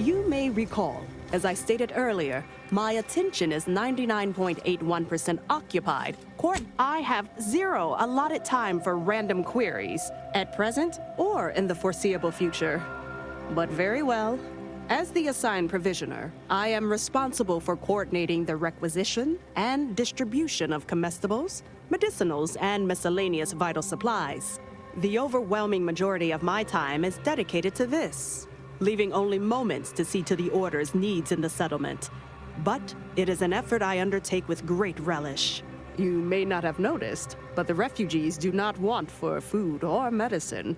You may recall, as I stated earlier, my attention is 99.81% occupied. Court, I have zero allotted time for random queries, at present or in the foreseeable future. But very well. As the assigned provisioner, I am responsible for coordinating the requisition and distribution of comestibles, medicinals, and miscellaneous vital supplies. The overwhelming majority of my time is dedicated to this, leaving only moments to see to the order's needs in the settlement. But it is an effort I undertake with great relish. You may not have noticed, but the refugees do not want for food or medicine.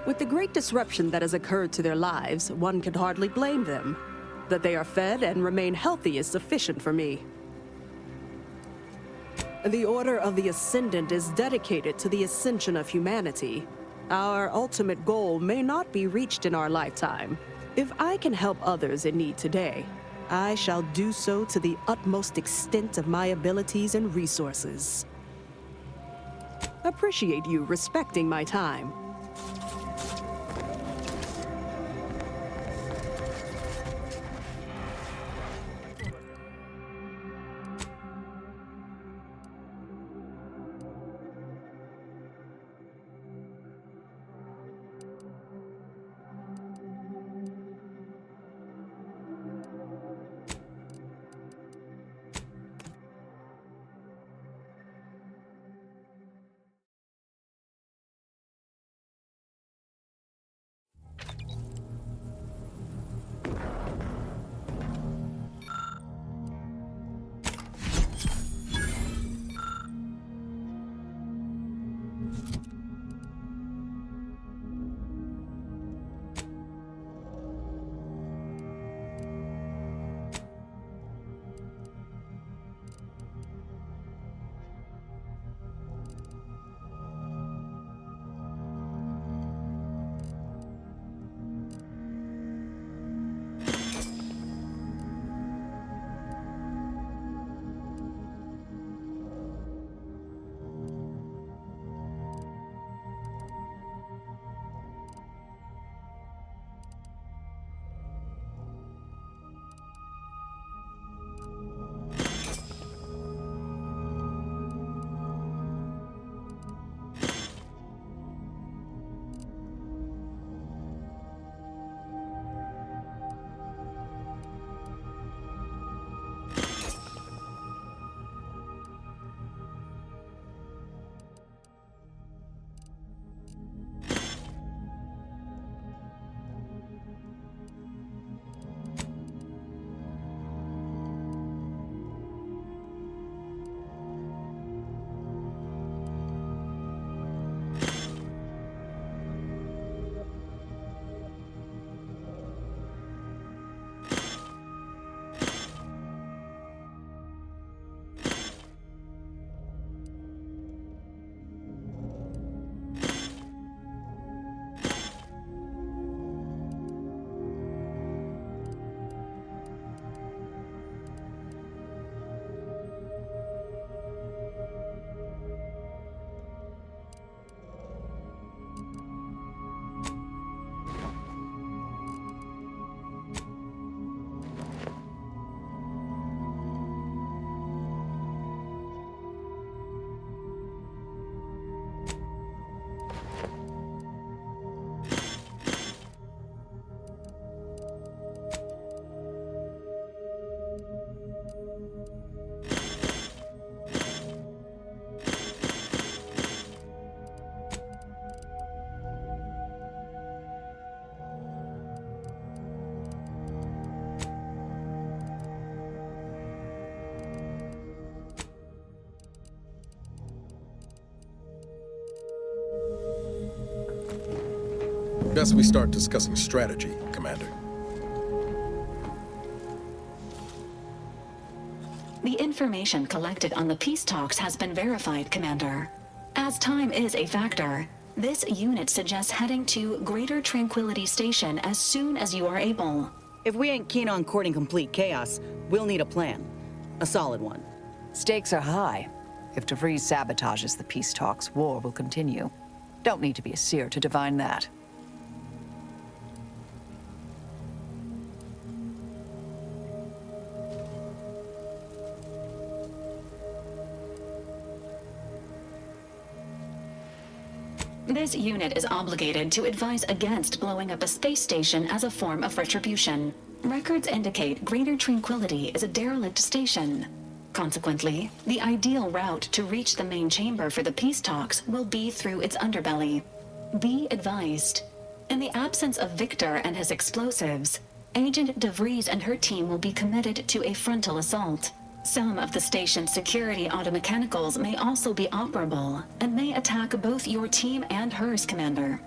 With the great disruption that has occurred to their lives, one can hardly blame them. That they are fed and remain healthy is sufficient for me. The Order of the Ascendant is dedicated to the ascension of humanity. Our ultimate goal may not be reached in our lifetime. If I can help others in need today, I shall do so to the utmost extent of my abilities and resources. Appreciate you respecting my time. Best we start discussing strategy, Commander. The information collected on the peace talks has been verified, Commander. As time is a factor, this unit suggests heading to Greater Tranquility Station as soon as you are able. If we ain't keen on courting complete chaos, we'll need a plan. A solid one. Stakes are high. If de Vries sabotages the peace talks, war will continue. Don't need to be a seer to divine that. This unit is obligated to advise against blowing up a space station as a form of retribution. Records indicate Greater Tranquility is a derelict station. Consequently, the ideal route to reach the main chamber for the peace talks will be through its underbelly. Be advised. In the absence of Victor and his explosives, Agent de Vries and her team will be committed to a frontal assault. Some of the station's security automechanicals may also be operable and may attack both your team and hers, Commander.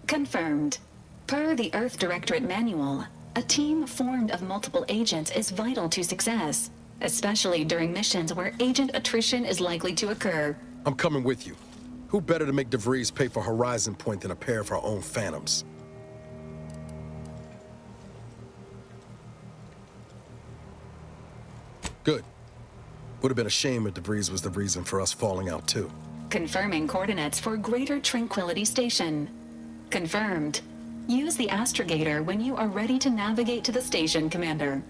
Confirmed. Per the Earth Directorate Manual, a team formed of multiple agents is vital to success, especially during missions where agent attrition is likely to occur. I'm coming with you. Who better to make de Vries pay for Horizon Point than a pair of our own phantoms? Good. Would have been a shame if de Vries was the reason for us falling out too. Confirming coordinates for Greater Tranquility Station. Confirmed. Use the astrogator when you are ready to navigate to the station, Commander.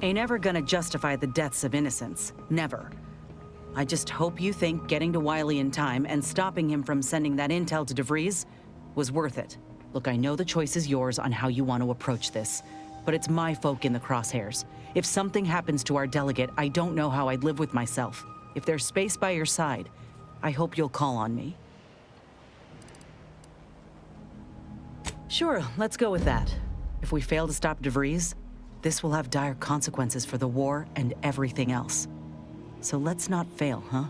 Ain't ever gonna justify the deaths of innocents. Never. I just hope you think getting to Wiley in time and stopping him from sending that intel to de Vries was worth it. Look, I know the choice is yours on how you want to approach this, but it's my folk in the crosshairs. If something happens to our delegate, I don't know how I'd live with myself. If there's space by your side, I hope you'll call on me. Sure, let's go with that. If we fail to stop de Vries, this will have dire consequences for the war and everything else. So let's not fail, huh?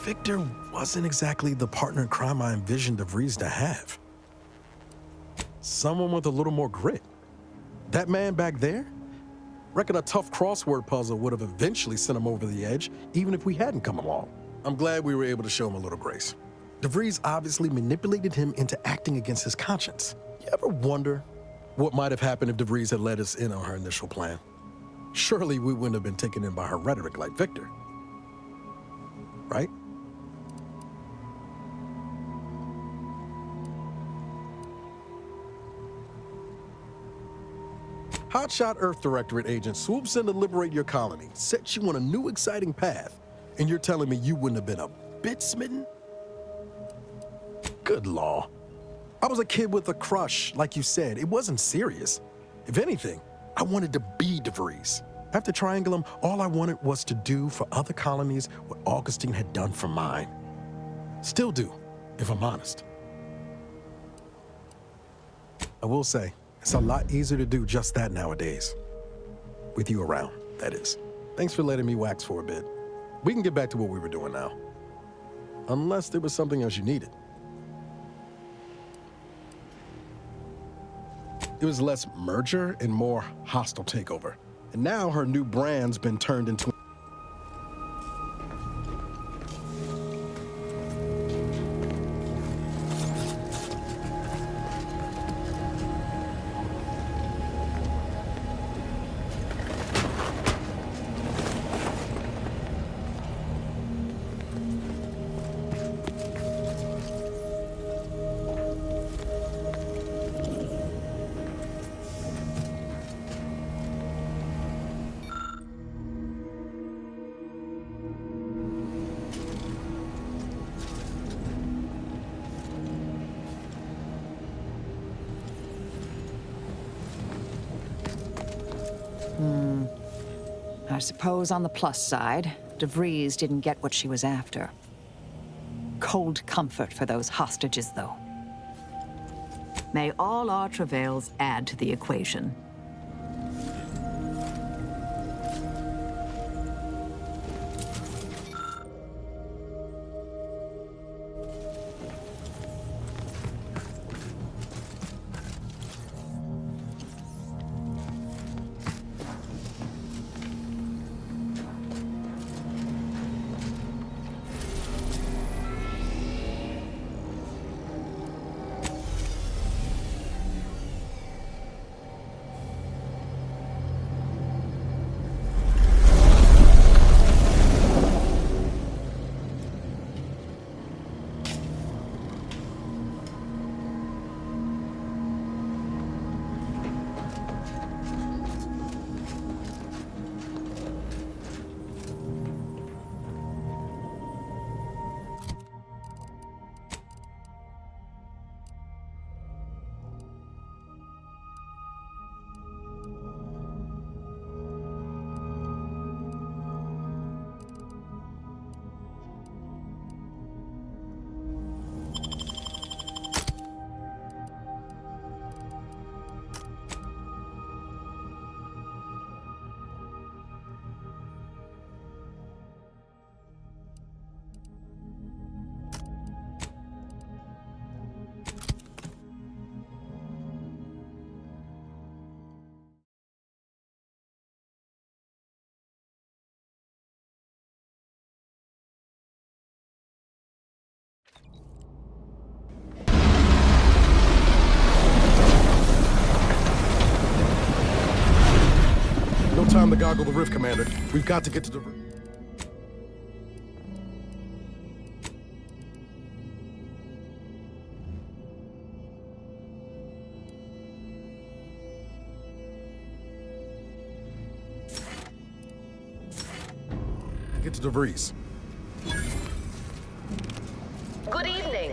Victor wasn't exactly the partner in crime I envisioned de Vries to have. Someone with a little more grit. That man back there? Reckon a tough crossword puzzle would have eventually sent him over the edge, even if we hadn't come along. I'm glad we were able to show him a little grace. De Vries obviously manipulated him into acting against his conscience. You ever wonder what might have happened if de Vries had let us in on her initial plan? Surely we wouldn't have been taken in by her rhetoric like Victor. Right? Hotshot Earth Directorate agent swoops in to liberate your colony, sets you on a new exciting path, and you're telling me you wouldn't have been a bit smitten? Good law. I was a kid with a crush, like you said. It wasn't serious. If anything, I wanted to be de Vries. After Triangulum, all I wanted was to do for other colonies what Augustine had done for mine. Still do, if I'm honest. I will say, it's a lot easier to do just that nowadays. With you around, that is. Thanks for letting me wax for a bit. We can get back to what we were doing now. Unless there was something else you needed. It was less merger and more hostile takeover. And now her new brand's been turned into I suppose on the plus side, de Vries didn't get what she was after. Cold comfort for those hostages, though. May all our travails add to the equation. to goggle the rift, Commander. We've got to get to the... Get to DeVries. Good evening.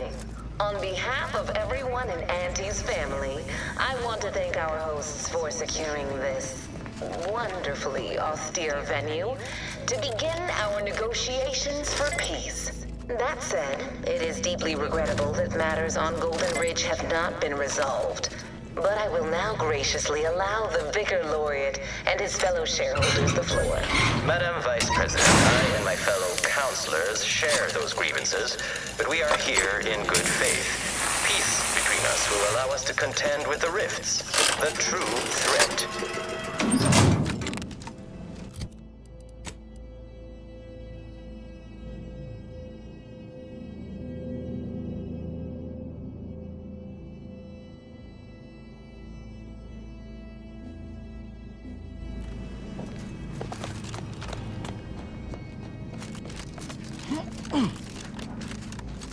On behalf of everyone in Auntie's family, I want to thank our hosts for securing this wonderfully austere venue to begin our negotiations for peace. That said, it is deeply regrettable that matters on Golden Ridge have not been resolved. But I will now graciously allow the Vicar Laureate and his fellow shareholders the floor. Madam Vice President, I and my fellow councilors share those grievances, but we are here in good faith. Peace between us will allow us to contend with the rifts, the true threat.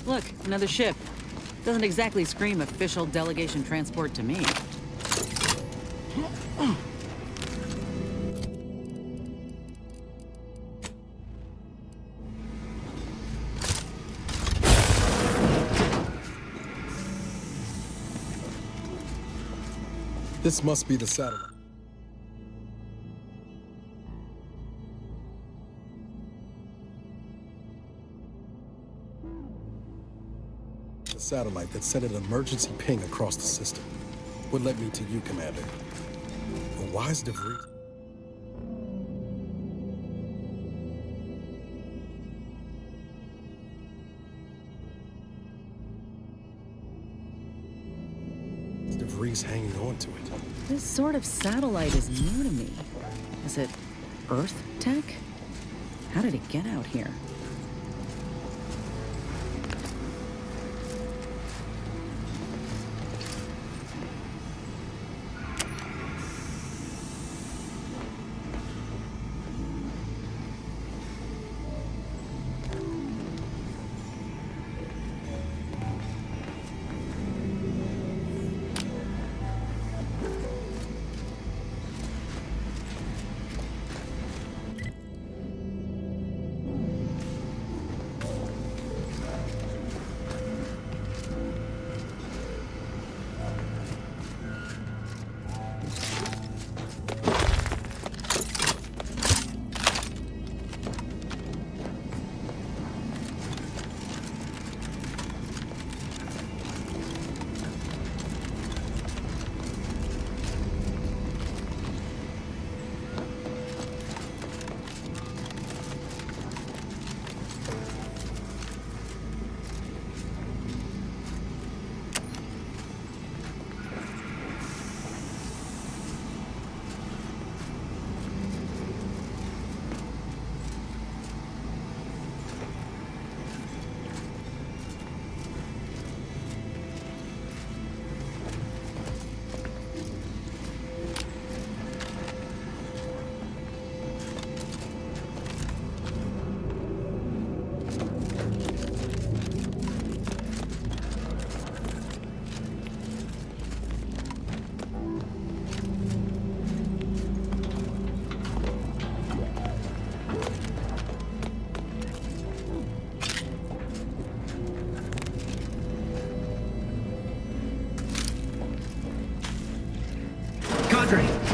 Look, another ship. Doesn't exactly scream official delegation transport to me. This must be the satellite. The satellite that sent an emergency ping across the system. What led me to you, Commander? But why is DeVries? DeVries hanging on to it. This sort of satellite is new to me. Is it Earth tech? How did it get out here?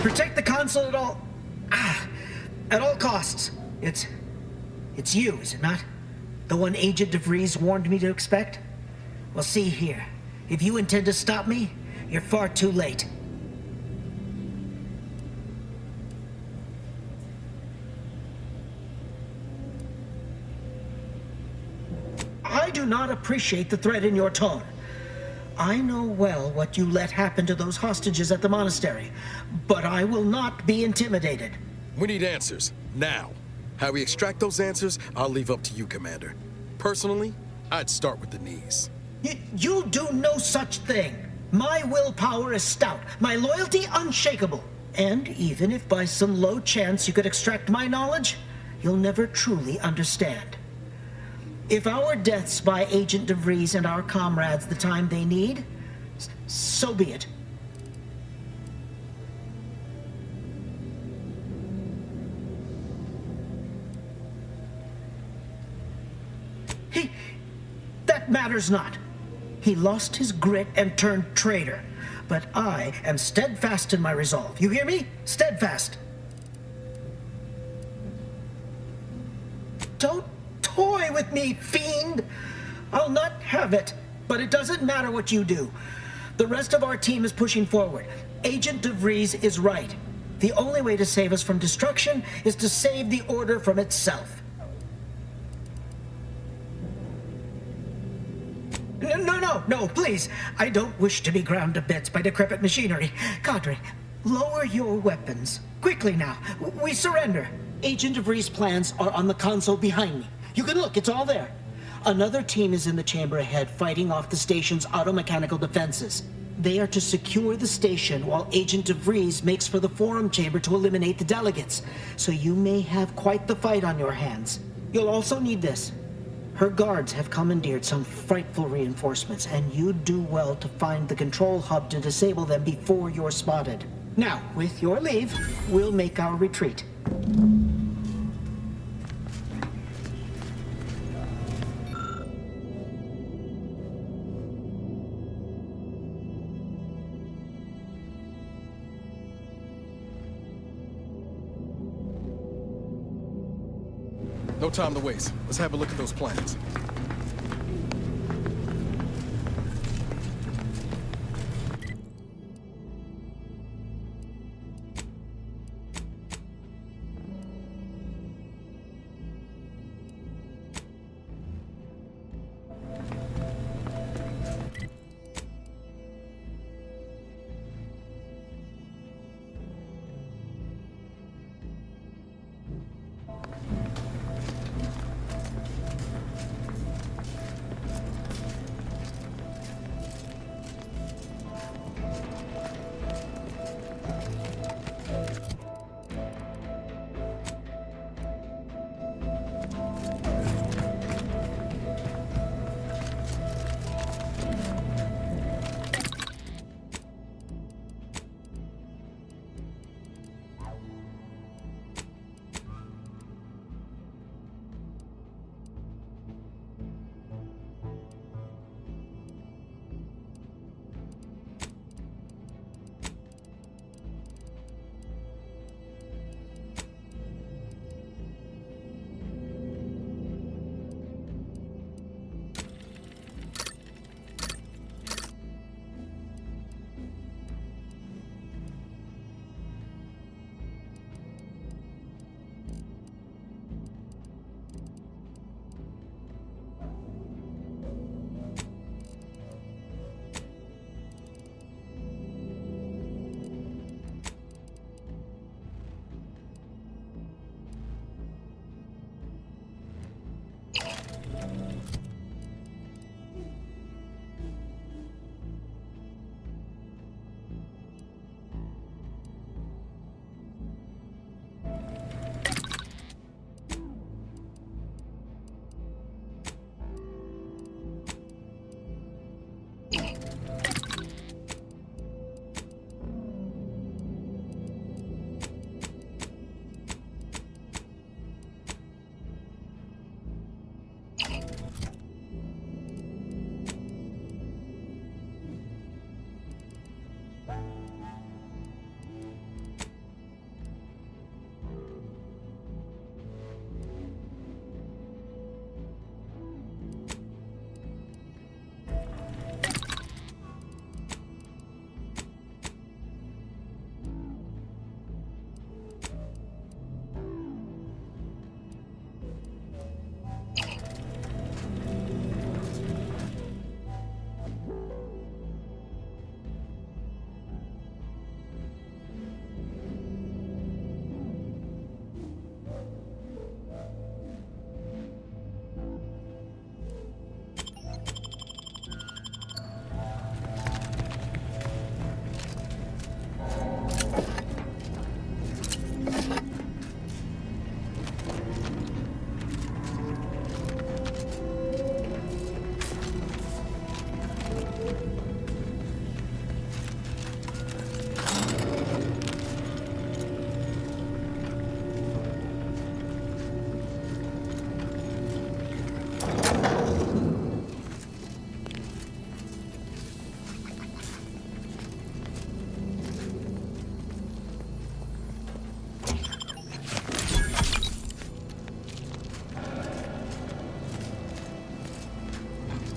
Protect the console at all costs. It's you, is it not? The one Agent DeVries warned me to expect? Well, see here. If you intend to stop me, you're far too late. I do not appreciate the threat in your tone. I know well what you let happen to those hostages at the monastery, but I will not be intimidated. We need answers, now. How we extract those answers, I'll leave up to you, Commander. Personally, I'd start with the knees. You do no such thing. My willpower is stout, my loyalty unshakable. And even if by some low chance you could extract my knowledge, you'll never truly understand. If our deaths buy Agent DeVries and our comrades the time they need, so be it. That matters not. He lost his grit and turned traitor. But I am steadfast in my resolve. You hear me? Steadfast. Don't toy with me, fiend! I'll not have it. But it doesn't matter what you do. The rest of our team is pushing forward. Agent DeVries is right. The only way to save us from destruction is to save the Order from itself. No, please. I don't wish to be ground to bits by decrepit machinery. Cadre, lower your weapons. Quickly now. We surrender. Agent DeVries' plans are on the console behind me. You can look, it's all there. Another team is in the chamber ahead, fighting off the station's automechanical defenses. They are to secure the station while Agent DeVries makes for the forum chamber to eliminate the delegates. So you may have quite the fight on your hands. You'll also need this. Her guards have commandeered some frightful reinforcements, and you'd do well to find the control hub to disable them before you're spotted. Now, with your leave, we'll make our retreat. No time to waste. Let's have a look at those plans.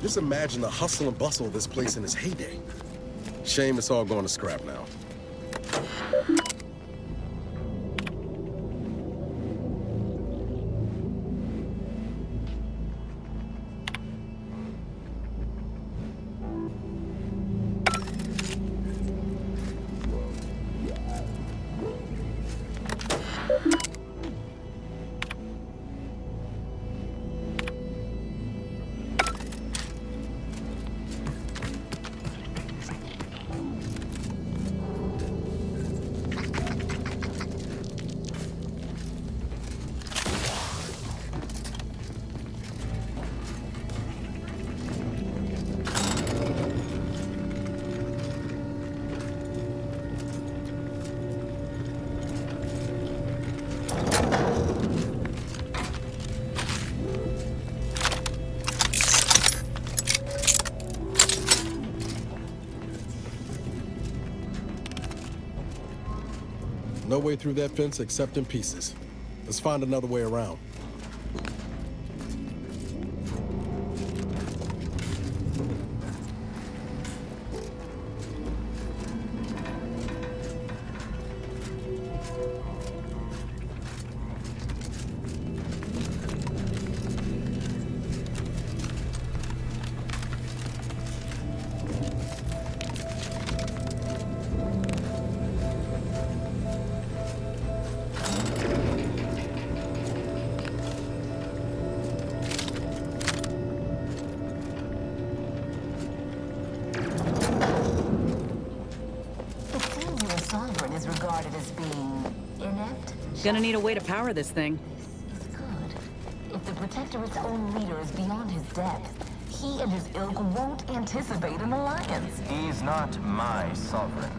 Just imagine the hustle and bustle of this place in its heyday. Shame it's all going to scrap now. No way through that fence except in pieces. Let's find another way around. Gonna need a way to power this thing. Good. If the Protectorate's own leader is beyond his depth, he and his ilk won't anticipate an alliance. He's not my sovereign.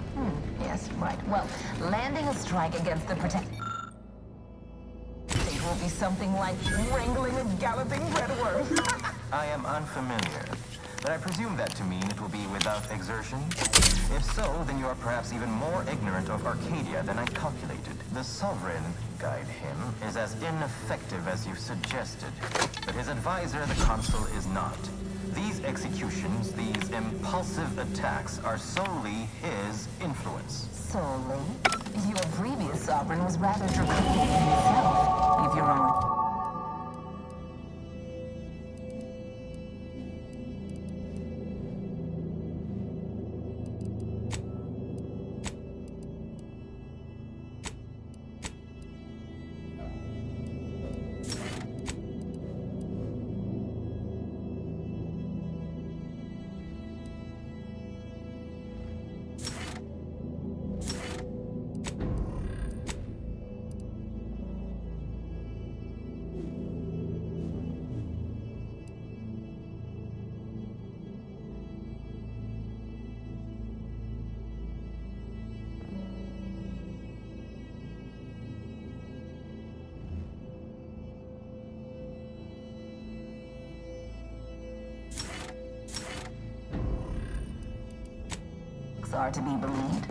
Yes, right. Well, landing a strike against the Protectorate will be something like wrangling a galloping breadworm. I am unfamiliar, but I presume that to mean it will be without exertion. If so, then you are perhaps even more ignorant of Arcadia than I calculated. The Sovereign, guide him, is as ineffective as you suggested. But his advisor, the Consul, is not. These executions, these impulsive attacks, are solely his influence. Solely? Your previous Sovereign was rather draconian himself, if you're on. Are to be believed.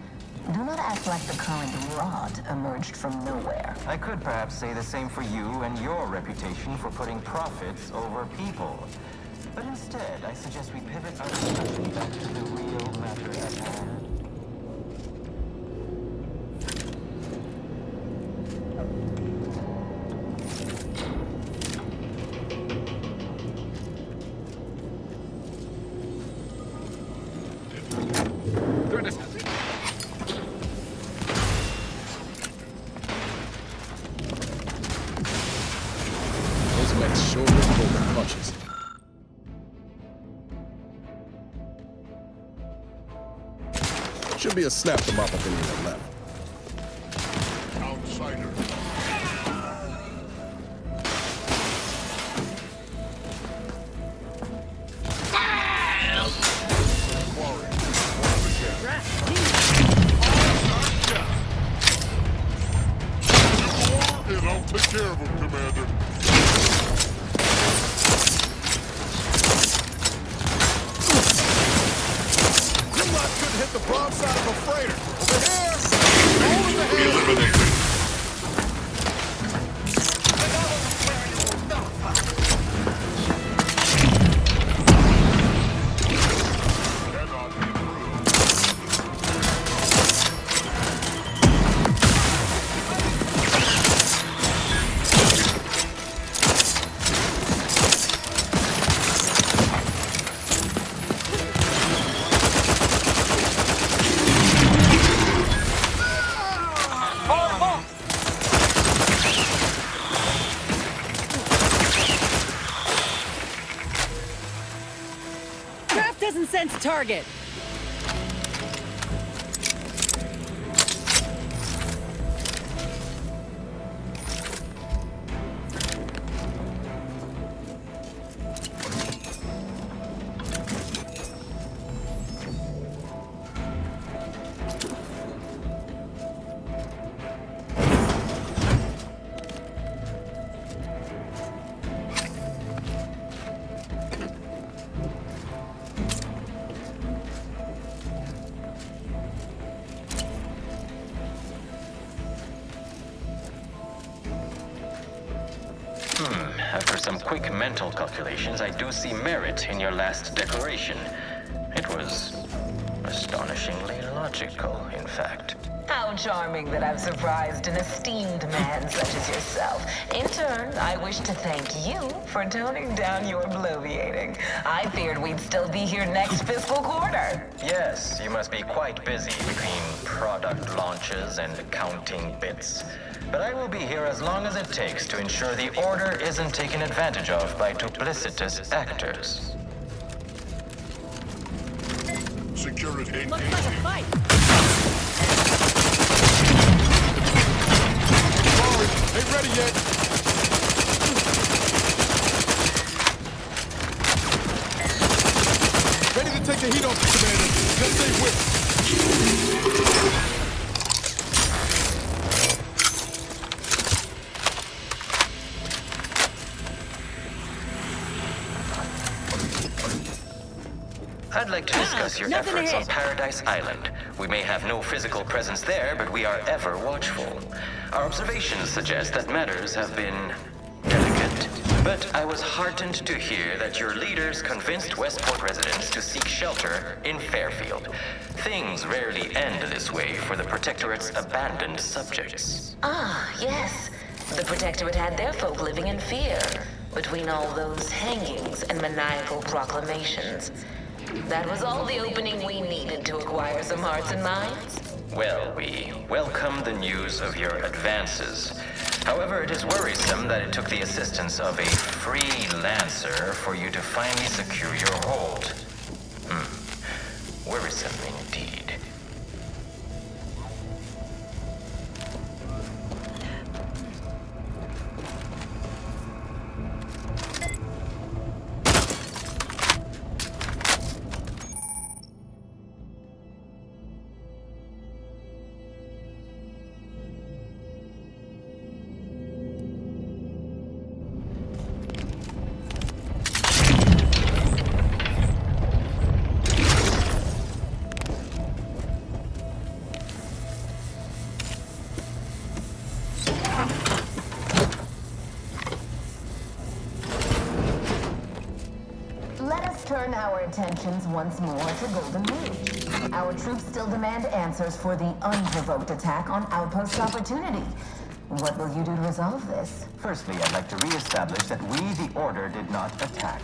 Do not act like the current rot emerged from nowhere. I could perhaps say the same for you and your reputation for putting profits over people. But instead, I suggest we pivot our discussion back to the real matter at hand. Should be a snap to mop up any of that left. Outsider. And I'll take care of him, Commander. Hit the broadside of a freighter. Over here! Over the head! Eliminated. doesn't sense target. After some quick mental calculations, I do see merit in your last declaration. It was astonishingly logical, in fact. How charming that I've surprised an esteemed man such as yourself. In turn, I wish to thank you for toning down your bloviating. I feared we'd still be here next fiscal quarter. Yes, you must be quite busy between product launches and accounting bits. But I will be here as long as it takes to ensure the order isn't taken advantage of by duplicitous actors. Security. Looks like a fight. Sorry, ain't ready yet. Ready to take the heat off the commander. Just stay with. I'd like to discuss your nothing efforts on ahead. Paradise Island. We may have no physical presence there, but we are ever watchful. Our observations suggest that matters have been delicate. But I was heartened to hear that your leaders convinced Westport residents to seek shelter in Fairfield. Things rarely end this way for the Protectorate's abandoned subjects. Ah, yes. The Protectorate had their folk living in fear between all those hangings and maniacal proclamations. That was all the opening we needed to acquire some hearts and minds. Well, we welcome the news of your advances. However, it is worrisome that it took the assistance of a freelancer for you to finally secure your hold. Worrisome indeed. Turn our attentions once more to Golden Ridge. Our troops still demand answers for the unprovoked attack on Outpost Opportunity. What will you do to resolve this? Firstly, I'd like to re-establish that we, the Order, did not attack.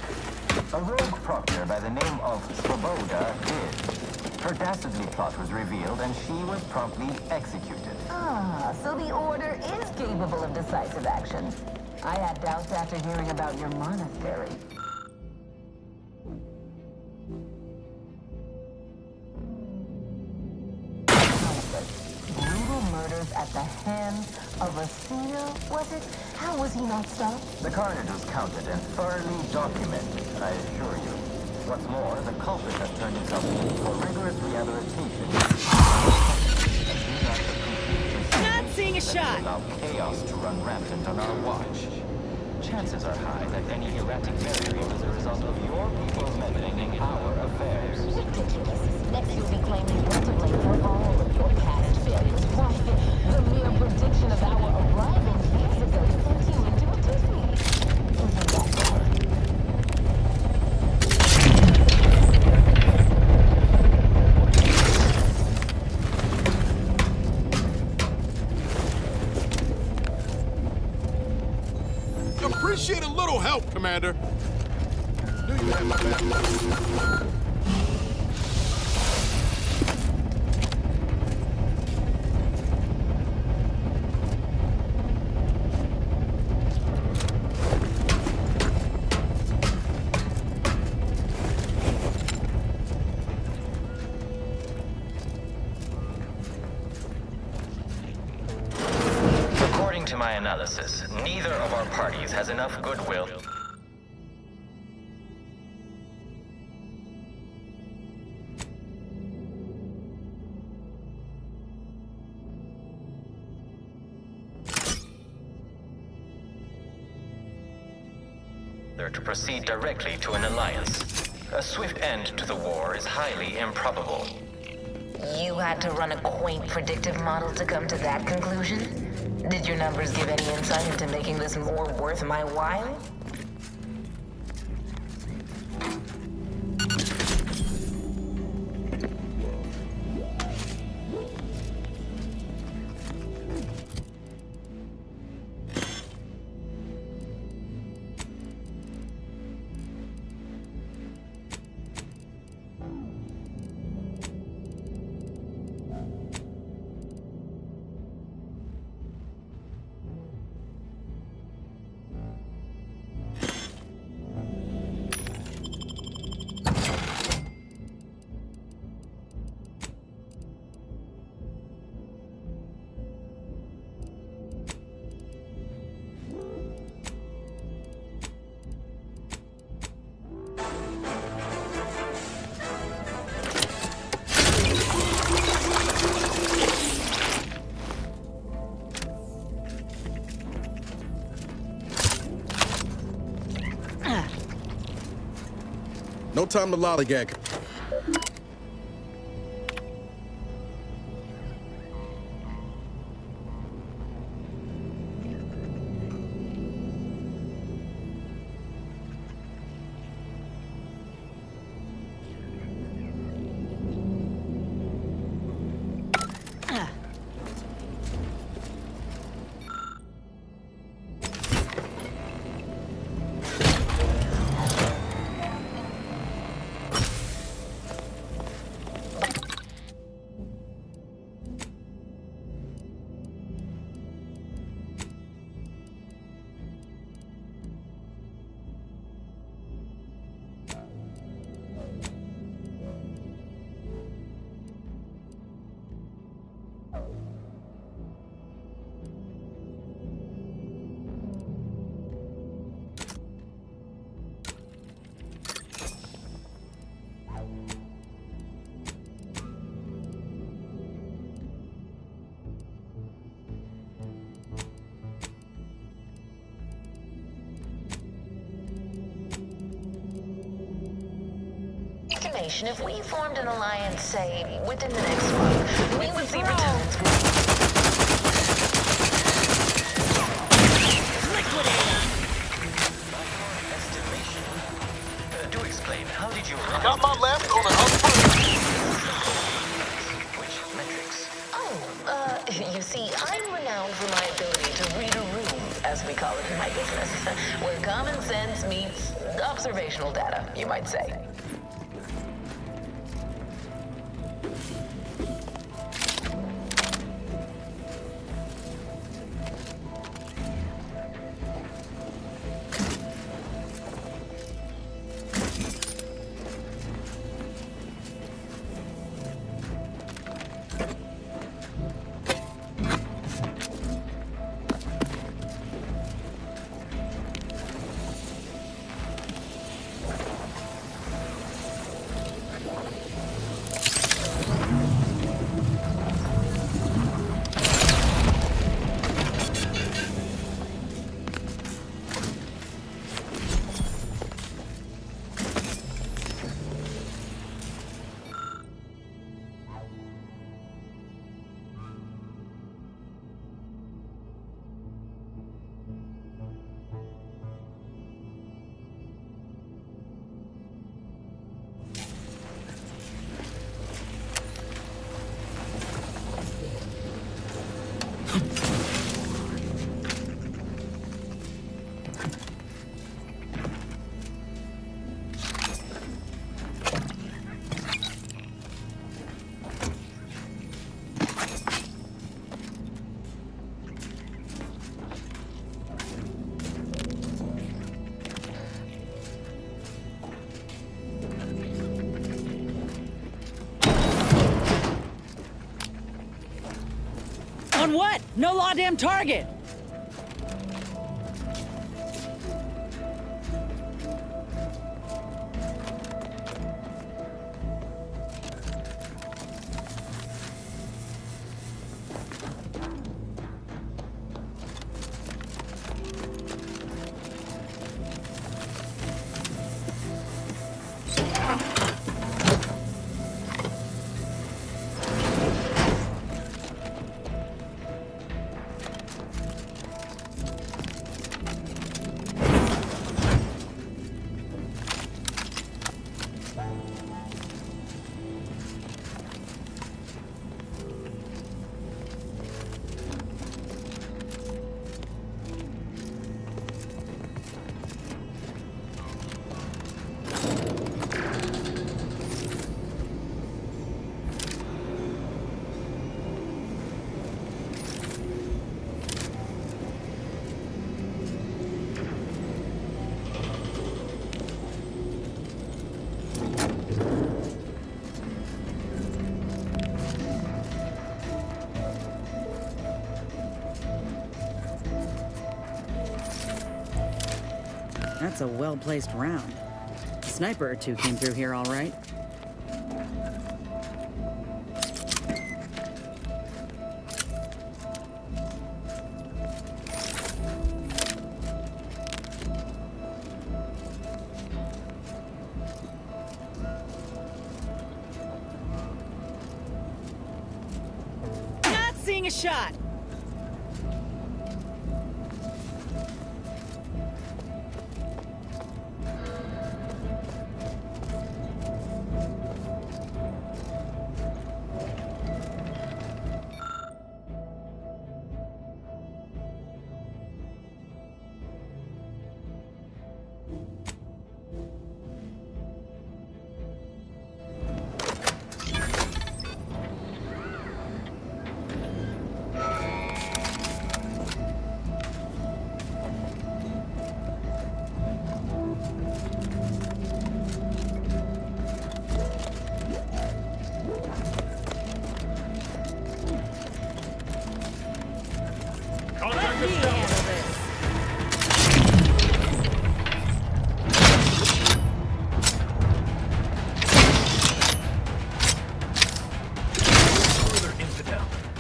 A rogue proctor by the name of Swoboda did. Her dastardly plot was revealed, and she was promptly executed. Ah, so the Order is capable of decisive action. I had doubts after hearing about your monastery. Brutal murders at the hands of a seer, was it? How was he not stopped? The carnage was counted and thoroughly documented, I assure you. What's more, the culprit has turned himself in for rigorous rehabilitation. Not seeing a shot. Allow chaos to run rampant on our watch. Chances are high that any erratic behavior is a result of your people meddling our affairs. Ridiculous. Next you'll be claiming you're to blame for all of your past failures. Why, the mere prediction of our arrival years ago sent you into a Disney. Isn't that right? Appreciate a little help, Commander. Do you have my back? my analysis, neither of our parties has enough goodwill. To proceed directly to an alliance. A swift end to the war is highly improbable. You had to run a quaint predictive model to come to that conclusion? Did your numbers give any insight into making this more worth my while? No time to lollygag. If we formed an alliance, say, within the next month, we would see returns. Do explain, how did you Got my left on an upfront. Which metrics? Oh, you see, I'm renowned for my ability to read a room, as we call it in my business, where common sense meets observational data, you might say. On what? No law damn target! That's a well-placed round. A sniper or two came through here all right. Not seeing a shot!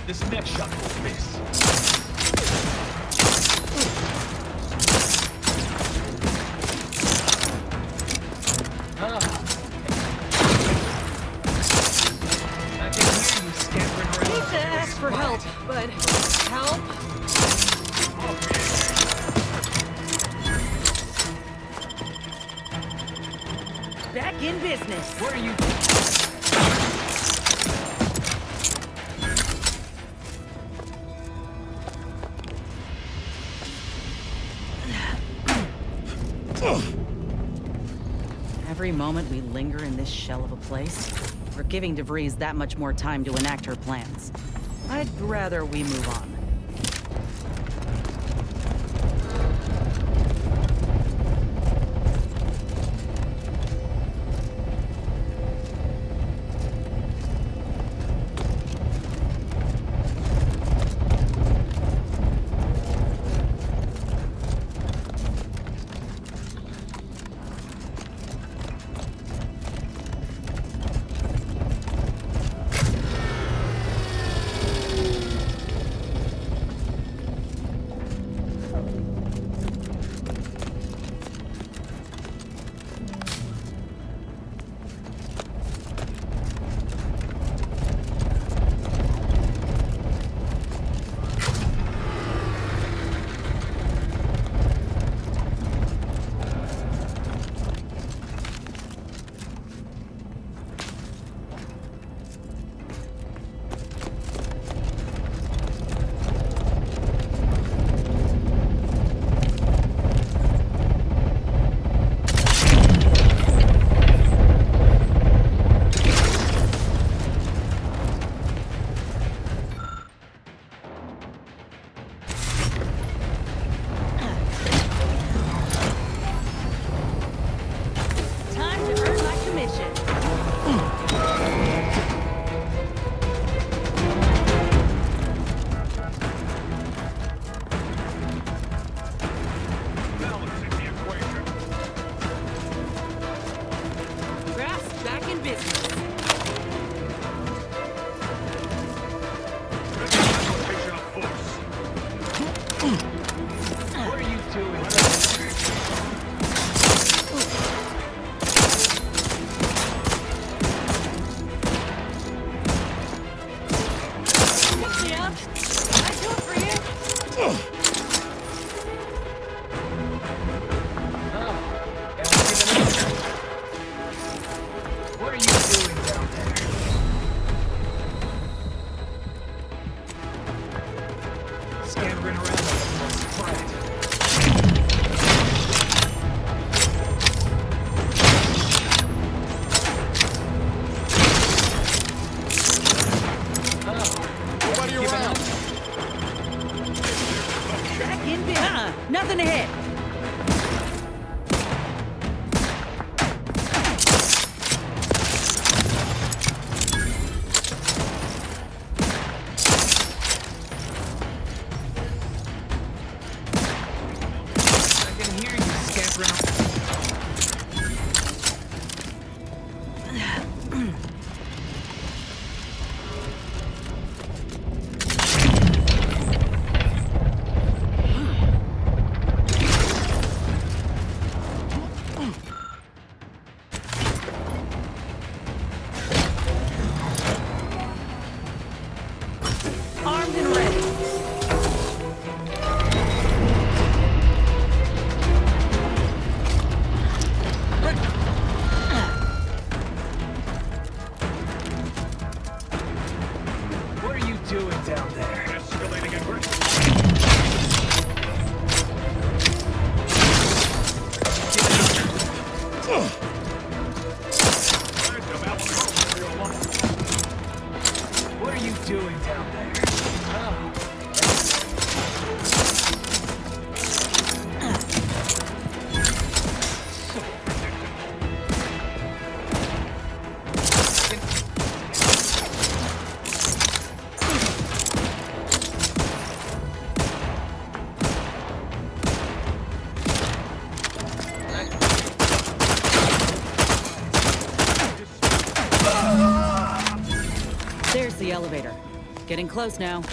This next shot will miss. I can hear you scampering around. Hate to ask for help, but help? Back in business. Where are you? Every moment we linger in this shell of a place, we're giving DeVries that much more time to enact her plans. I'd rather we move on. the elevator. Getting close now.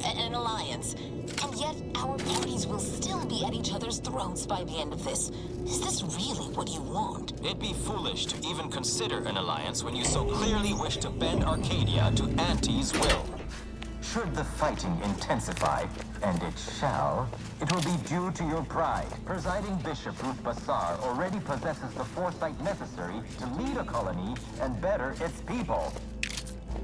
An alliance, and yet our parties will still be at each other's throats by the end of this. Is this really what you want? It'd be foolish to even consider an alliance when you so clearly wish to bend Arcadia to Auntie's will. Should the fighting intensify, and it shall, it will be due to your pride. Presiding Bishop Ruth Bassar already possesses the foresight necessary to lead a colony and better its people.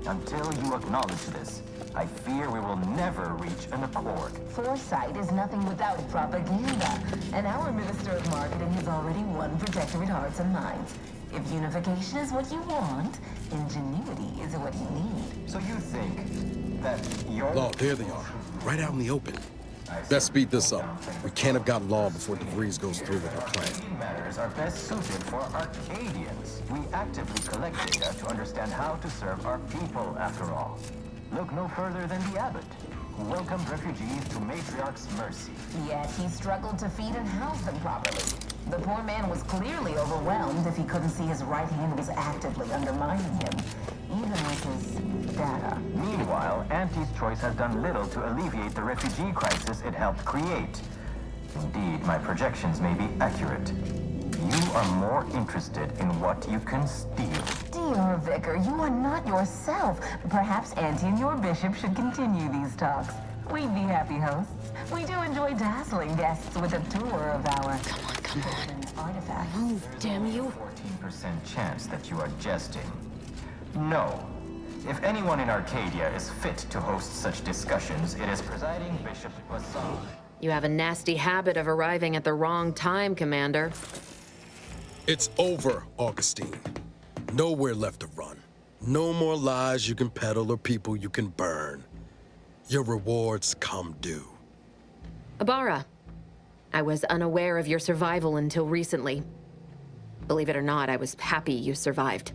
Until you acknowledge this, I fear we will never reach an accord. Foresight is nothing without propaganda, and our Minister of Marketing has already won Protectorate hearts and minds. If unification is what you want, ingenuity is what you need. So you think that your... Law, there they are. Right out in the open. Best speed this up. We can't have gotten Law before DeVries goes through with our plan. Matters are best suited for Arcadians. We actively collect data to understand how to serve our people, after all. Look no further than the abbot, who welcomed refugees to Matriarch's mercy. Yet he struggled to feed and house them properly. The poor man was clearly overwhelmed if he couldn't see his right hand was actively undermining him, even with his data. Meanwhile, Auntie's choice has done little to alleviate the refugee crisis it helped create. Indeed, my projections may be accurate. You are more interested in what you can steal. Dear Vicar, you are not yourself. Perhaps Auntie and your bishop should continue these talks. We'd be happy hosts. We do enjoy dazzling guests with a tour of our... Come on. Artifacts. Move, damn you. 14% chance that you are jesting. No. If anyone in Arcadia is fit to host such discussions, it is Presiding Bishop Bassar. You have a nasty habit of arriving at the wrong time, Commander. It's over, Augustine. Nowhere left to run. No more lies you can peddle or people you can burn. Your rewards come due. Ibarra, I was unaware of your survival until recently. Believe it or not, I was happy you survived.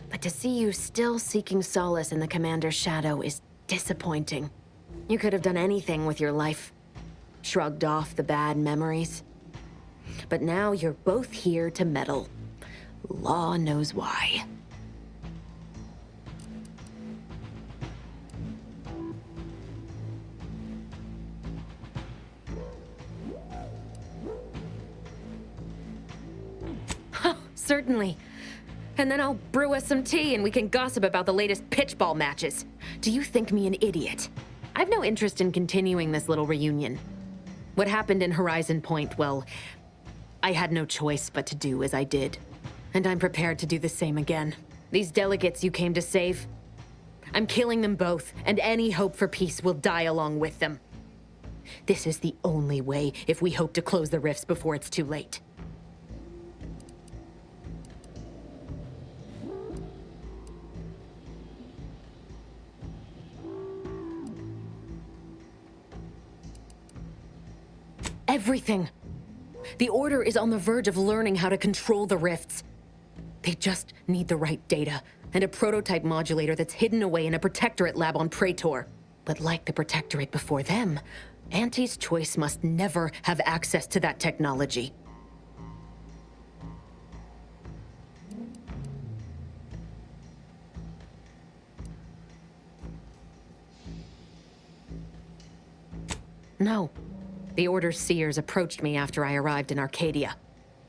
But to see you still seeking solace in the Commander's shadow is disappointing. You could have done anything with your life. Shrugged off the bad memories. But now you're both here to meddle. Law knows why. Certainly. And then I'll brew us some tea and we can gossip about the latest pitchball matches. Do you think me an idiot? I've no interest in continuing this little reunion. What happened in Horizon Point, well, I had no choice but to do as I did. And I'm prepared to do the same again. These delegates you came to save, I'm killing them both, and any hope for peace will die along with them. This is the only way if we hope to close the rifts before it's too late. Everything. The Order is on the verge of learning how to control the rifts. They just need the right data, and a prototype modulator that's hidden away in a Protectorate lab on Praetor. But like the Protectorate before them, Auntie's Choice must never have access to that technology. No. The Order's seers approached me after I arrived in Arcadia,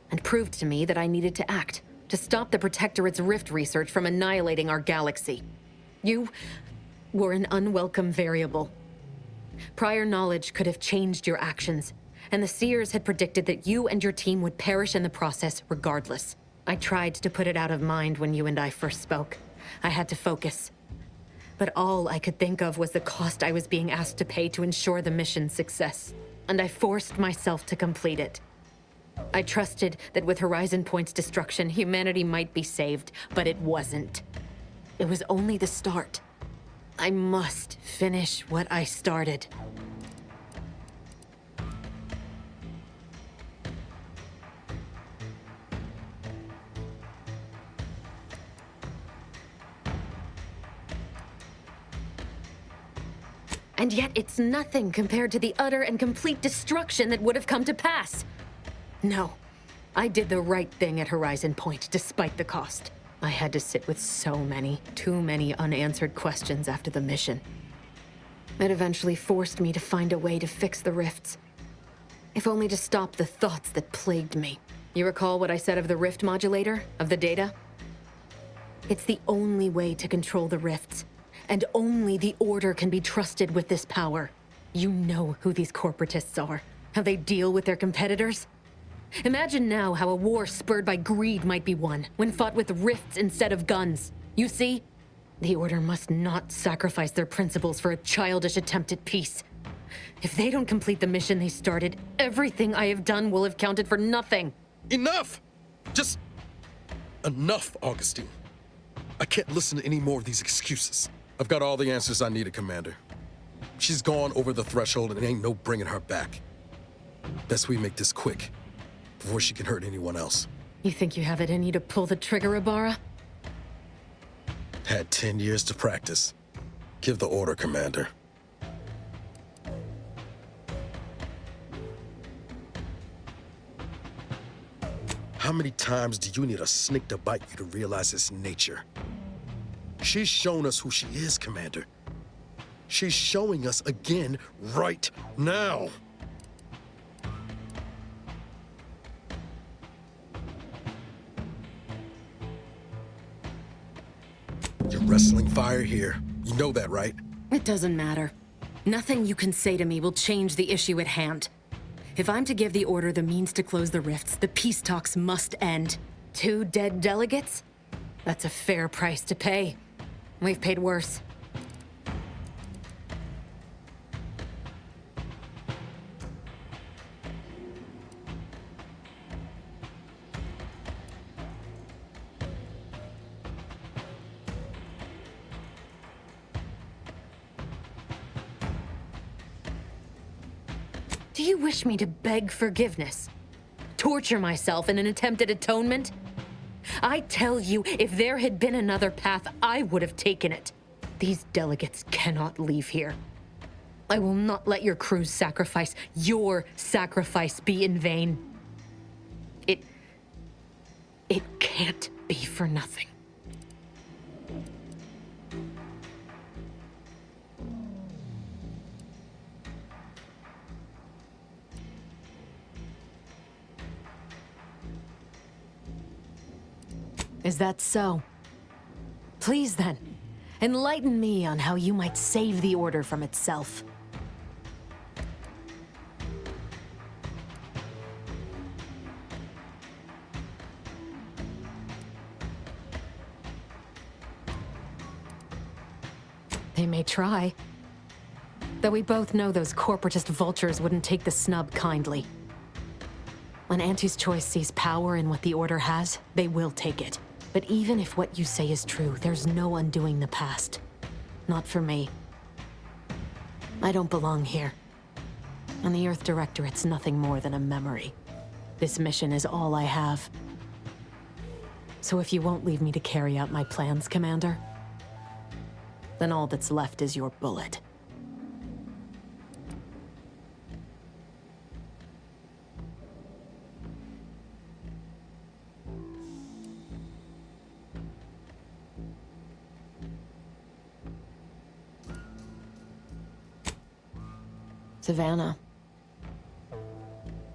and proved to me that I needed to act, to stop the Protectorate's rift research from annihilating our galaxy. You were an unwelcome variable. Prior knowledge could have changed your actions, and the seers had predicted that you and your team would perish in the process regardless. I tried to put it out of mind when you and I first spoke. I had to focus. But all I could think of was the cost I was being asked to pay to ensure the mission's success, and I forced myself to complete it. I trusted that with Horizon Point's destruction, humanity might be saved, but it wasn't. It was only the start. I must finish what I started. And yet it's nothing compared to the utter and complete destruction that would have come to pass. No, I did the right thing at Horizon Point, despite the cost. I had to sit with too many unanswered questions after the mission. It eventually forced me to find a way to fix the rifts, if only to stop the thoughts that plagued me. You recall what I said of the rift modulator, of the data? It's the only way to control the rifts, and only the Order can be trusted with this power. You know who these corporatists are, how they deal with their competitors. Imagine now how a war spurred by greed might be won, when fought with rifts instead of guns. You see? The Order must not sacrifice their principles for a childish attempt at peace. If they don't complete the mission they started, everything I have done will have counted for nothing. Enough! Just enough, Augustine. I can't listen to any more of these excuses. I've got all the answers I needed, Commander. She's gone over the threshold and ain't no bringing her back. Best we make this quick, before she can hurt anyone else. You think you have it in you to pull the trigger, Ibarra? Had 10 years to practice. Give the order, Commander. How many times do you need a snake to bite you to realize its nature? She's shown us who she is, Commander. She's showing us again right now. You're wrestling fire here. You know that, right? It doesn't matter. Nothing you can say to me will change the issue at hand. If I'm to give the Order the means to close the rifts, the peace talks must end. 2 dead delegates? That's a fair price to pay. We've paid worse. Do you wish me to beg forgiveness? Torture myself in an attempt at atonement? I tell you, if there had been another path, I would have taken it. These delegates cannot leave here. I will not let your crew's sacrifice, your sacrifice, be in vain. It can't be for nothing. Is that so? Please then, enlighten me on how you might save the Order from itself. They may try. Though we both know those corporatist vultures wouldn't take the snub kindly. When Auntie's Choice sees power in what the Order has, they will take it. But even if what you say is true, there's no undoing the past. Not for me. I don't belong here. And the Earth Directorate's nothing more than a memory. This mission is all I have. So if you won't leave me to carry out my plans, Commander, then all that's left is your bullet. Savannah.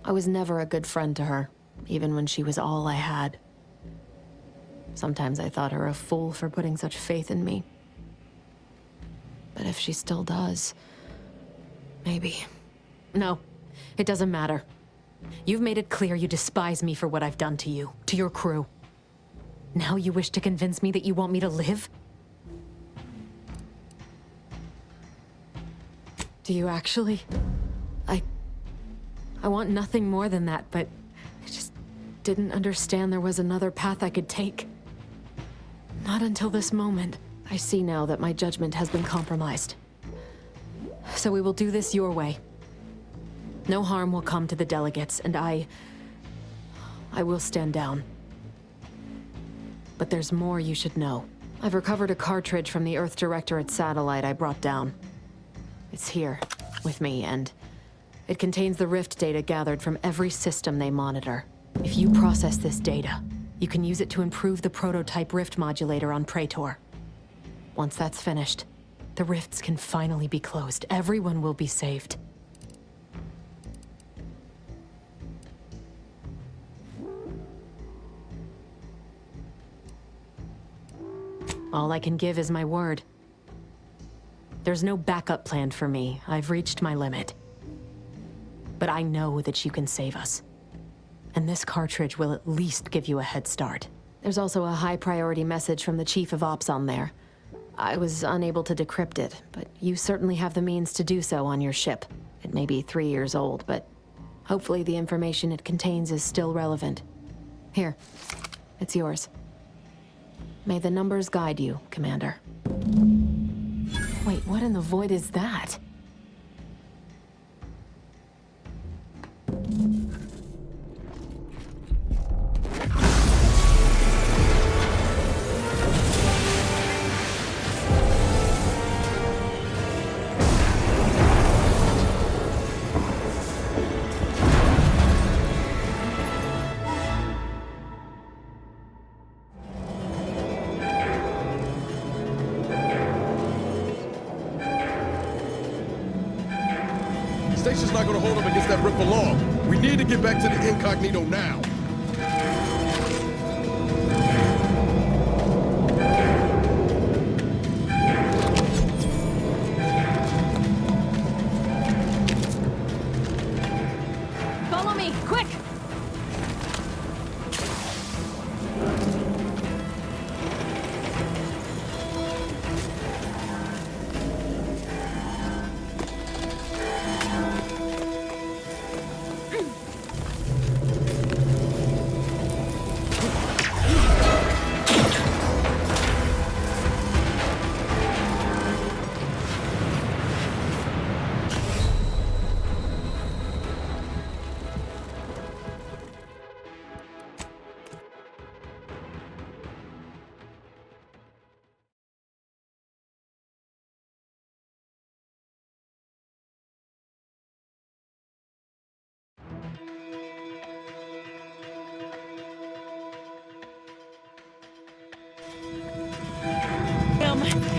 I was never a good friend to her, even when she was all I had. Sometimes I thought her a fool for putting such faith in me. But if she still does, maybe. No, it doesn't matter. You've made it clear you despise me for what I've done to you, to your crew. Now you wish to convince me that you want me to live? Do you actually? I want nothing more than that, but I just didn't understand there was another path I could take. Not until this moment. I see now that my judgment has been compromised. So we will do this your way. No harm will come to the delegates, and I will stand down. But there's more you should know. I've recovered a cartridge from the Earth Directorate satellite I brought down. It's here, with me, and it contains the rift data gathered from every system they monitor. If you process this data, you can use it to improve the prototype rift modulator on Praetor. Once that's finished, the rifts can finally be closed. Everyone will be saved. All I can give is my word. There's no backup plan for me. I've reached my limit. But I know that you can save us. And this cartridge will at least give you a head start. There's also a high-priority message from the Chief of Ops on there. I was unable to decrypt it, but you certainly have the means to do so on your ship. It may be 3 years old, but hopefully the information it contains is still relevant. Here, it's yours. May the numbers guide you, Commander. Wait, what in the void is that? Station's not gonna hold up against that rip for long. We need to get back to the incognito now. Follow me, quick!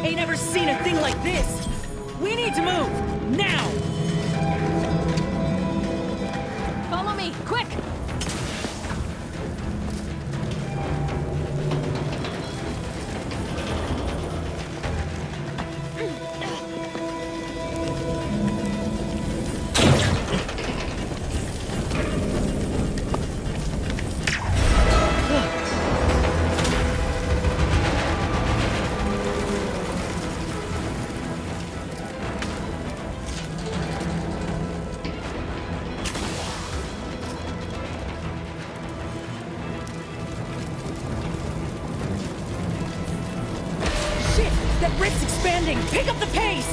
Ain't ever seen a thing like this! We need to move! Now! Follow me, quick! That rift's expanding! Pick up the pace!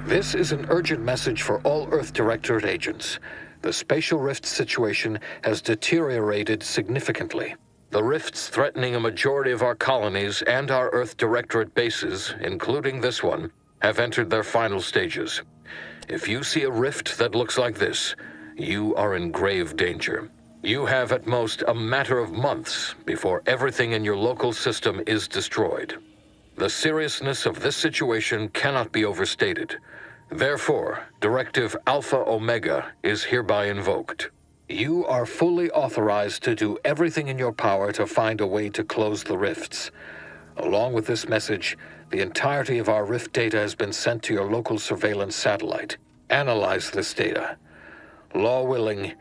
This is an urgent message for all Earth Directorate agents. The spatial rift situation has deteriorated significantly. The rifts threatening a majority of our colonies and our Earth Directorate bases, including this one, have entered their final stages. If you see a rift that looks like this, you are in grave danger. You have at most a matter of months before everything in your local system is destroyed. The seriousness of this situation cannot be overstated. Therefore, Directive Alpha Omega is hereby invoked. You are fully authorized to do everything in your power to find a way to close the rifts. Along with this message, the entirety of our rift data has been sent to your local surveillance satellite. Analyze this data. Law willing,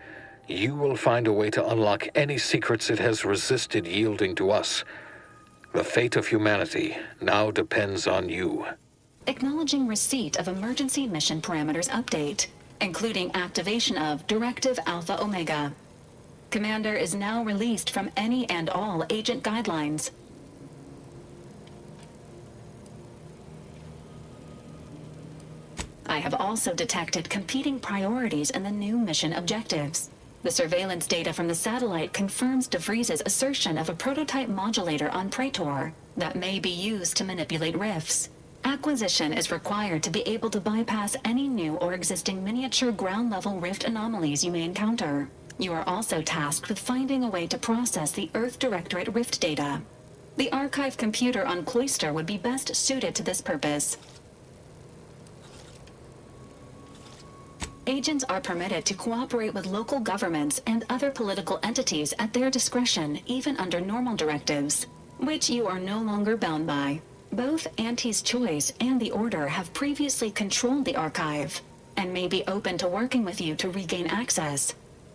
you will find a way to unlock any secrets it has resisted yielding to us. The fate of humanity now depends on you. Acknowledging receipt of emergency mission parameters update, including activation of Directive Alpha Omega. Commander is now released from any and all agent guidelines. I have also detected competing priorities in the new mission objectives. The surveillance data from the satellite confirms De Vries's assertion of a prototype modulator on Praetor that may be used to manipulate rifts. Acquisition is required to be able to bypass any new or existing miniature ground-level rift anomalies you may encounter. You are also tasked with finding a way to process the Earth Directorate rift data. The archive computer on Cloister would be best suited to this purpose. Agents are permitted to cooperate with local governments and other political entities at their discretion, even under normal directives, which you are no longer bound by. Both Auntie's Choice and the Order have previously controlled the archive, and may be open to working with you to regain access.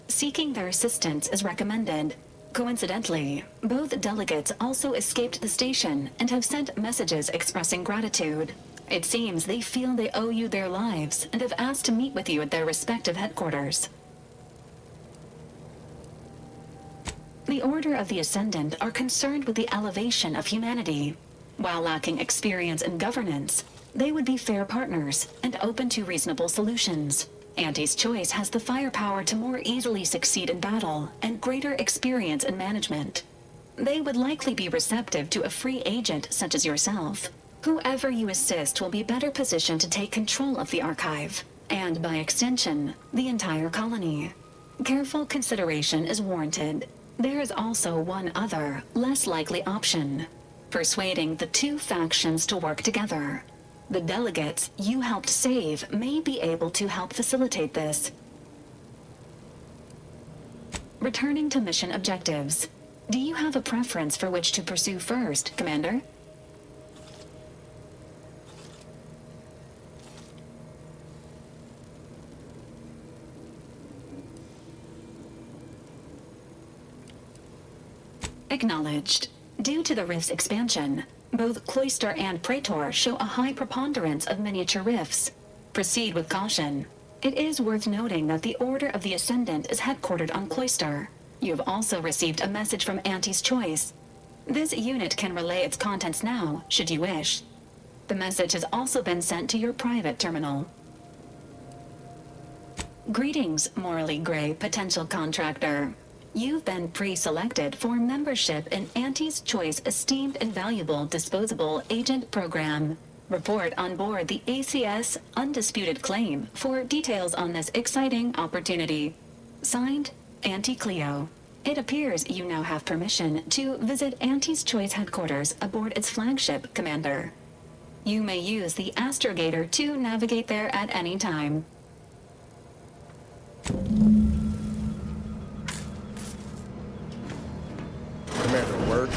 Seeking their assistance is recommended. Coincidentally, both delegates also escaped the station and have sent messages expressing gratitude. It seems they feel they owe you their lives and have asked to meet with you at their respective headquarters. The Order of the Ascendant are concerned with the elevation of humanity. While lacking experience in governance, they would be fair partners and open to reasonable solutions. Auntie's Choice has the firepower to more easily succeed in battle and greater experience in management. They would likely be receptive to a free agent such as yourself. Whoever you assist will be better positioned to take control of the archive, and by extension, the entire colony. Careful consideration is warranted. There is also one other, less likely option: persuading the two factions to work together. The delegates you helped save may be able to help facilitate this. Returning to mission objectives. Do you have a preference for which to pursue first, Commander? Acknowledged. Due to the rift's expansion, both Cloister and Praetor show a high preponderance of miniature rifts. Proceed with caution. It is worth noting that the Order of the Ascendant is headquartered on Cloister. You have also received a message from Auntie's Choice. This unit can relay its contents now, should you wish. The message has also been sent to your private terminal. Greetings, morally gray potential contractor. You've been pre-selected for membership in Auntie's Choice Esteemed and Valuable Disposable Agent Program. Report on board the ACS Undisputed Claim for details on this exciting opportunity. Signed, Auntie Cleo. It appears you now have permission to visit Auntie's Choice headquarters aboard its flagship, Commander. You may use the astrogator to navigate there at any time. Commander, word?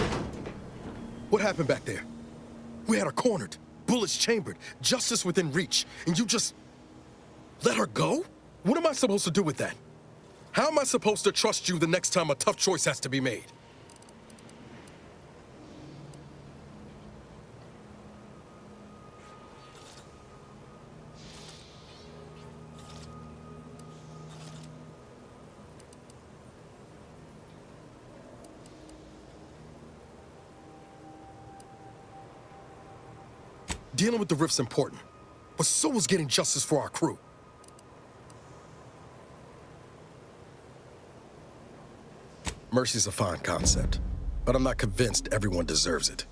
What happened back there? We had her cornered, bullets chambered, justice within reach, and you just let her go? What am I supposed to do with that? How am I supposed to trust you the next time a tough choice has to be made? Dealing with the rift's important, but so is getting justice for our crew. Mercy's a fine concept, but I'm not convinced everyone deserves it.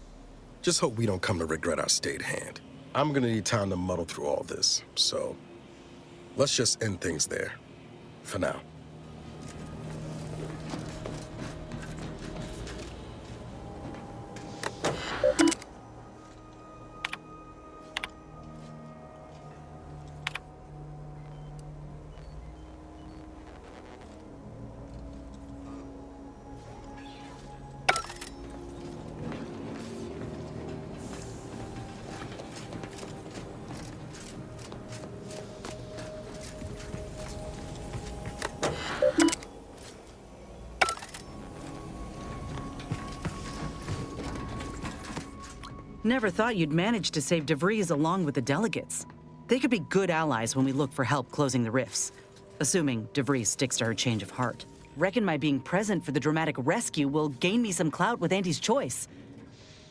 Just hope we don't come to regret our stayed hand. I'm gonna need time to muddle through all this, so let's just end things there, for now. Never thought you'd manage to save DeVries along with the delegates. They could be good allies when we look for help closing the rifts. Assuming DeVries sticks to her change of heart. Reckon my being present for the dramatic rescue will gain me some clout with Auntie's choice.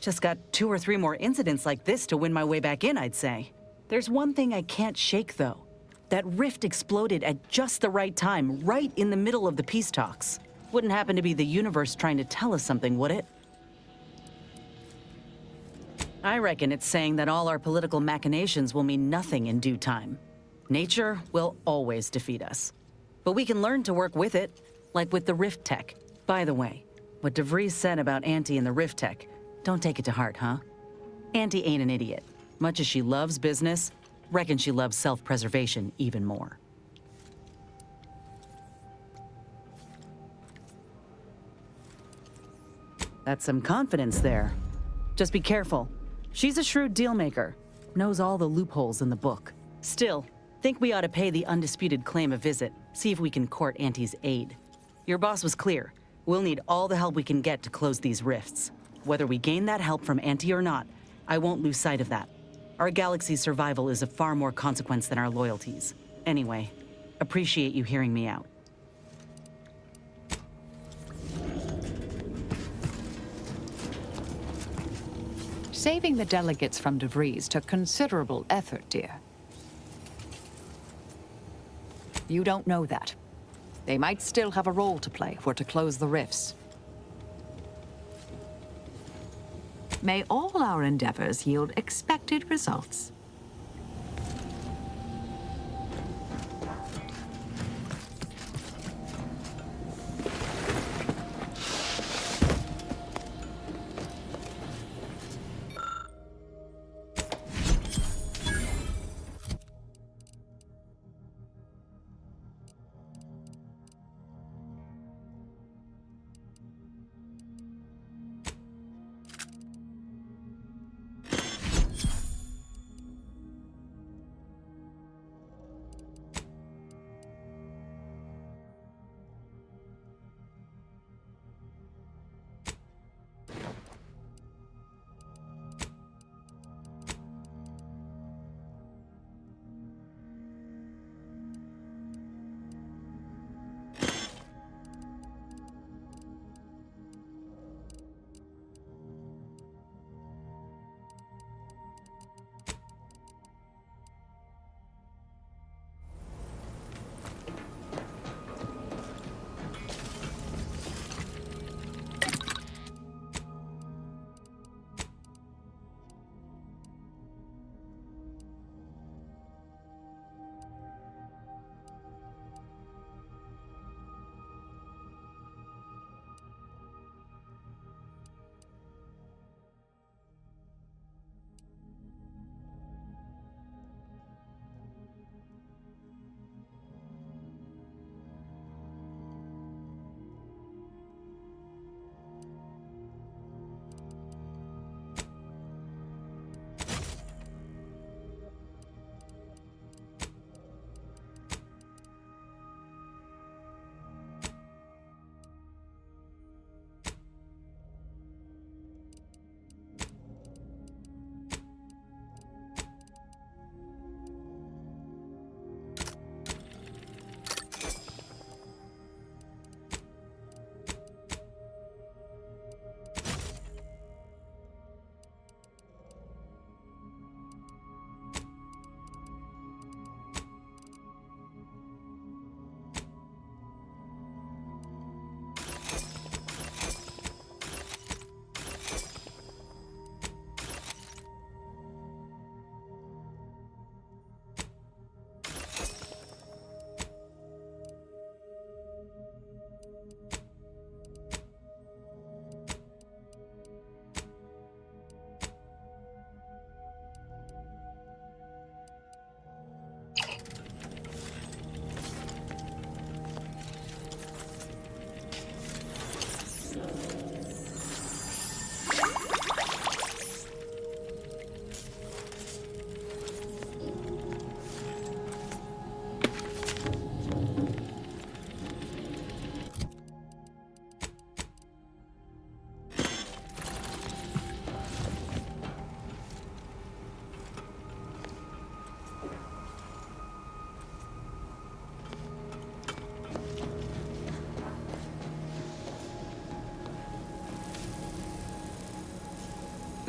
Just got 2 or 3 more incidents like this to win my way back in, I'd say. There's one thing I can't shake, though. That rift exploded at just the right time, right in the middle of the peace talks. Wouldn't happen to be the universe trying to tell us something, would it? I reckon it's saying that all our political machinations will mean nothing in due time. Nature will always defeat us. But we can learn to work with it, like with the rift tech. By the way, what DeVries said about Auntie and the rift tech, don't take it to heart, huh? Auntie ain't an idiot. Much as she loves business, reckon she loves self-preservation even more. That's some confidence there. Just be careful. She's a shrewd dealmaker, knows all the loopholes in the book. Still, think we ought to pay the undisputed claim a visit, see if we can court Auntie's aid. Your boss was clear. We'll need all the help we can get to close these rifts. Whether we gain that help from Auntie or not, I won't lose sight of that. Our galaxy's survival is of far more consequence than our loyalties. Anyway, appreciate you hearing me out. Saving the delegates from DeVries took considerable effort, dear. You don't know that. They might still have a role to play if we're to close the rifts. May all our endeavors yield expected results.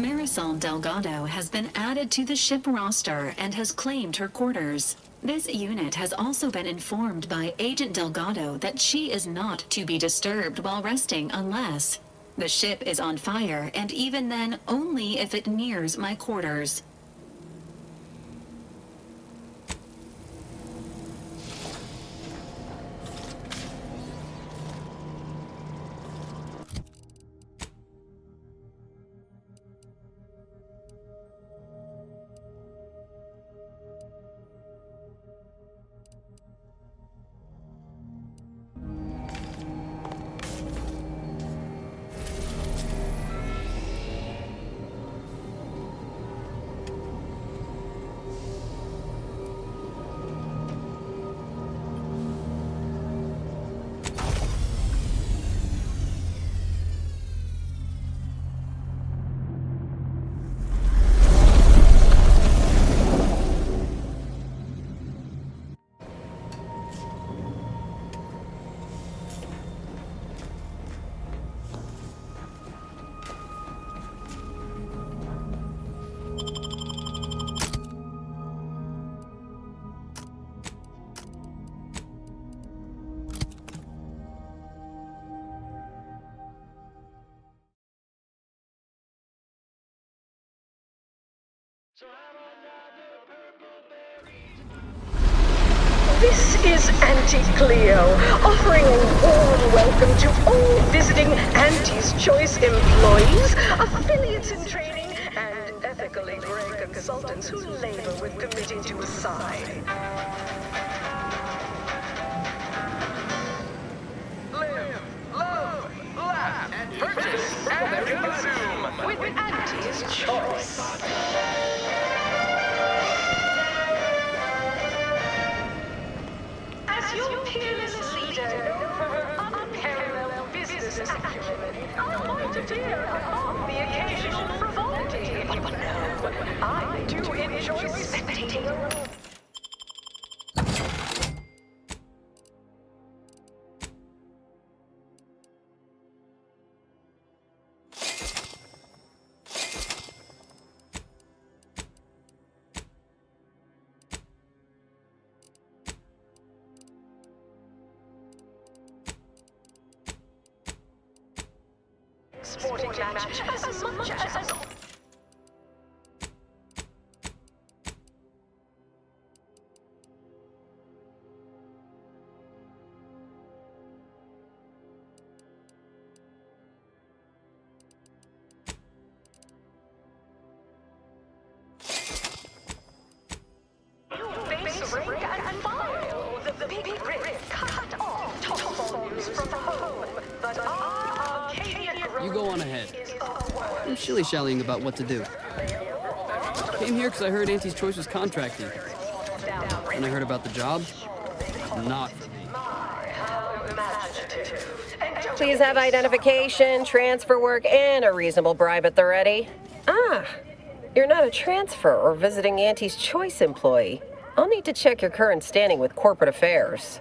Marisol Delgado has been added to the ship roster and has claimed her quarters. This unit has also been informed by Agent Delgado that she is not to be disturbed while resting unless the ship is on fire, and even then only if it nears my quarters. This is Auntie Cleo, offering a warm welcome to all visiting Auntie's Choice employees, affiliates in training, and ethically great consultants who labor with committing to a side. Live, love, laugh, purchase, and consume with Auntie's Choice. As your peerless leader, known for her unparalleled business acumen, I'm going to dear the occasional frivolity. But no, I do enjoy spectating a little. Sporting match as much as base rank and file. The big grid cut off top volumes from home, but You go on ahead. I'm shilly-shallying about what to do. Came here because I heard Auntie's Choice was contracting. And I heard about the job. Not for me. Please have identification, transfer work, and a reasonable bribe at the ready. Ah, you're not a transfer or visiting Auntie's Choice employee. I'll need to check your current standing with corporate affairs.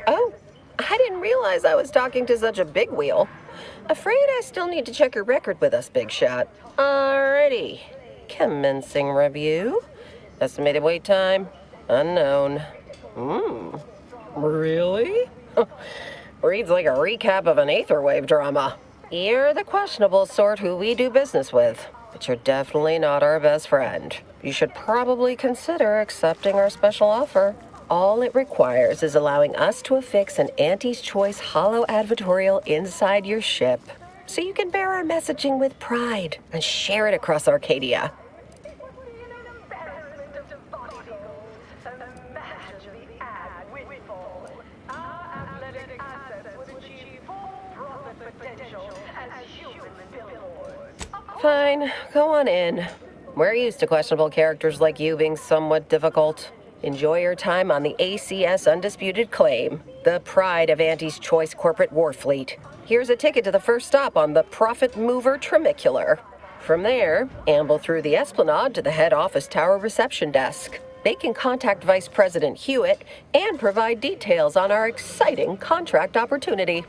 Oh, I didn't realize I was talking to such a big wheel. Afraid I still need to check your record with us, big shot. Alrighty. Commencing review. Estimated wait time, unknown. Really? Reads like a recap of an Aetherwave drama. You're the questionable sort who we do business with, but you're definitely not our best friend. You should probably consider accepting our special offer. All it requires is allowing us to affix an Auntie's Choice hollow advertorial inside your ship, so you can bear our messaging with pride and share it across Arcadia. Fine, go on in. We're used to questionable characters like you being somewhat difficult. Enjoy your time on the ACS Undisputed Claim, the pride of Auntie's Choice corporate war fleet. Here's a ticket to the first stop on the Profit Mover ᴘᴜᴇᴅᴜ. From there, amble through the Esplanade to the head office tower reception desk. They can contact Vice President Hewitt and provide details on our exciting contract opportunity.